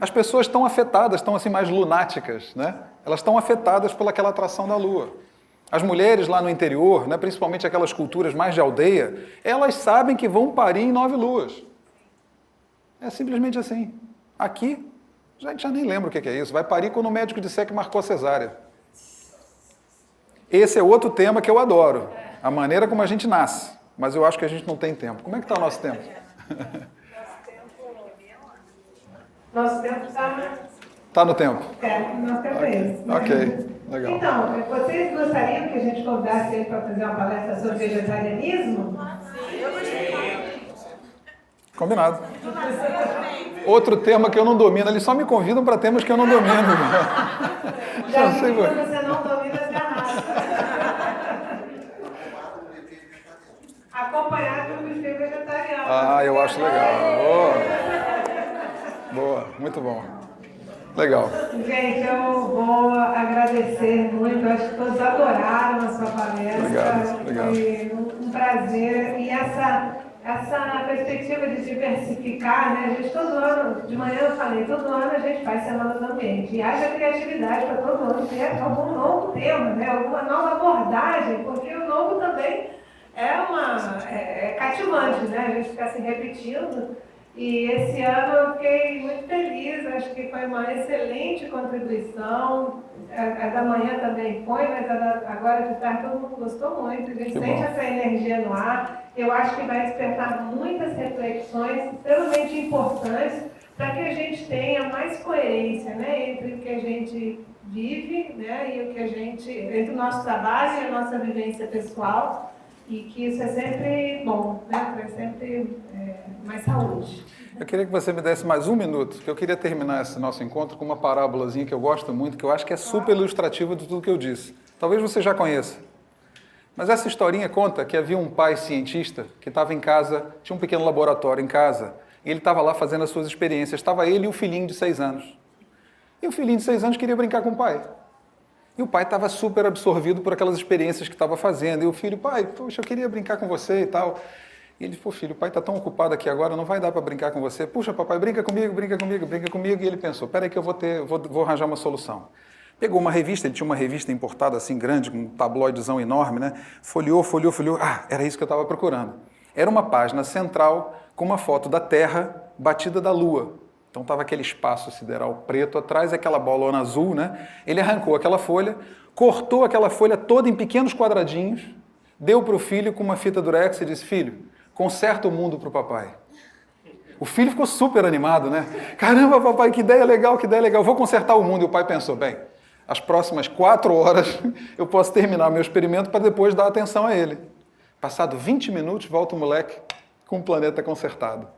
As pessoas estão afetadas, estão assim mais lunáticas, né? Elas estão afetadas pelaquela atração da lua. As mulheres lá no interior, né, principalmente aquelas culturas mais de aldeia, elas sabem que vão parir em 9 luas. É simplesmente assim. Aqui, a gente já nem lembra o que é isso. Vai parir quando o médico disser que marcou a cesárea. Esse é outro tema que eu adoro. A maneira como a gente nasce. Mas eu acho que a gente não tem tempo. Como é que está o nosso tempo? Nosso tempo está... Está no tempo? Nosso tempo é esse. Ok, legal. Então, vocês gostariam que a gente convidasse ele para fazer uma palestra sobre vegetarianismo? Combinado. Outro tema que eu não domino. Eles só me convidam para temas que eu não domino. Já vi que quando você não domina, você arrasa. Acompanhado de um buffet vegetariano. Ah, eu acho legal. Boa, muito bom. Legal. Gente, eu vou agradecer muito. Eu acho que todos adoraram a sua palestra. Obrigado. Foi um prazer. E essa essa perspectiva de diversificar, né? A gente todo ano, de manhã eu falei, todo ano a gente faz Semana do Ambiente. E haja criatividade para todo ano ter algum novo tema, né? Alguma nova abordagem, porque o novo também é cativante, né? A gente fica se repetindo. E esse ano eu fiquei muito feliz, acho que foi uma excelente contribuição. A da manhã também foi, mas agora de tarde todo mundo gostou muito. A gente sente essa energia no ar. Eu acho que vai despertar muitas reflexões extremamente importantes para que a gente tenha mais coerência, né, entre o que a gente vive, né, e o que a gente, entre o nosso trabalho e a nossa vivência pessoal, e que isso é sempre bom, né, traz sempre mais saúde. Eu queria que você me desse mais um minuto, que eu queria terminar esse nosso encontro com uma parábolazinha que eu gosto muito, que eu acho que é super ilustrativa de tudo que eu disse. Talvez você já conheça. Mas essa historinha conta que havia um pai cientista que estava em casa, tinha um pequeno laboratório em casa, e ele estava lá fazendo as suas experiências. Estava ele e o filhinho de 6 anos. E o filhinho de 6 anos queria brincar com o pai. E o pai estava super absorvido por aquelas experiências que estava fazendo. E o filho, pai, poxa, eu queria brincar com você e tal. E ele, pô, filho, o pai está tão ocupado aqui agora, não vai dar para brincar com você. Puxa, papai, brinca comigo, brinca comigo, brinca comigo. E ele pensou, peraí que eu vou arranjar uma solução. Pegou uma revista, ele tinha uma revista importada assim grande, com um tabloidezão enorme, né? Folheou. Ah, era isso que eu estava procurando. Era uma página central com uma foto da Terra batida da Lua. Então estava aquele espaço sideral preto, atrás aquela bolona azul, né? Ele arrancou aquela folha, cortou aquela folha toda em pequenos quadradinhos, deu para o filho com uma fita durex e disse, filho, conserta o mundo para o papai. O filho ficou super animado, né? Caramba, papai, que ideia legal, vou consertar o mundo. E o pai pensou, bem, as próximas 4 horas eu posso terminar meu experimento para depois dar atenção a ele. Passado 20 minutos, volta o moleque com o planeta consertado.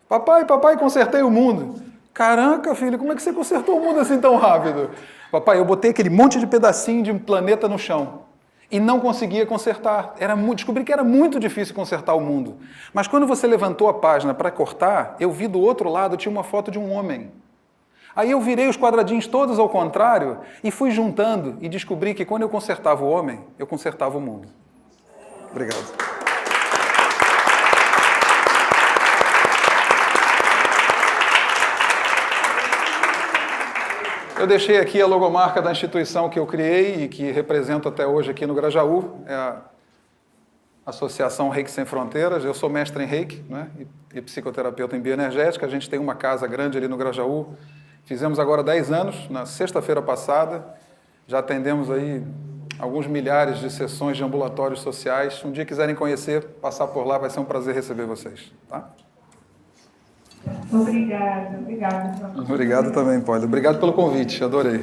Papai, consertei o mundo. Caraca, filho, como é que você consertou o mundo assim tão rápido? Papai, eu botei aquele monte de pedacinho de um planeta no chão e não conseguia consertar. Descobri que era muito difícil consertar o mundo. Mas quando você levantou a página para cortar, eu vi do outro lado, tinha uma foto de um homem. Aí eu virei os quadradinhos todos ao contrário e fui juntando e descobri que quando eu consertava o homem, eu consertava o mundo. Obrigado. Eu deixei aqui a logomarca da instituição que eu criei e que represento até hoje aqui no Grajaú, é a Associação Reiki Sem Fronteiras. Eu sou mestre em Reiki, né, e psicoterapeuta em bioenergética. A gente tem uma casa grande ali no Grajaú. Fizemos agora 10 anos, na sexta-feira passada. Já atendemos aí alguns milhares de sessões de ambulatórios sociais. Se um dia quiserem conhecer, passar por lá, vai ser um prazer receber vocês. Tá? Obrigada. Obrigado também, Paulo. Obrigado pelo convite, adorei.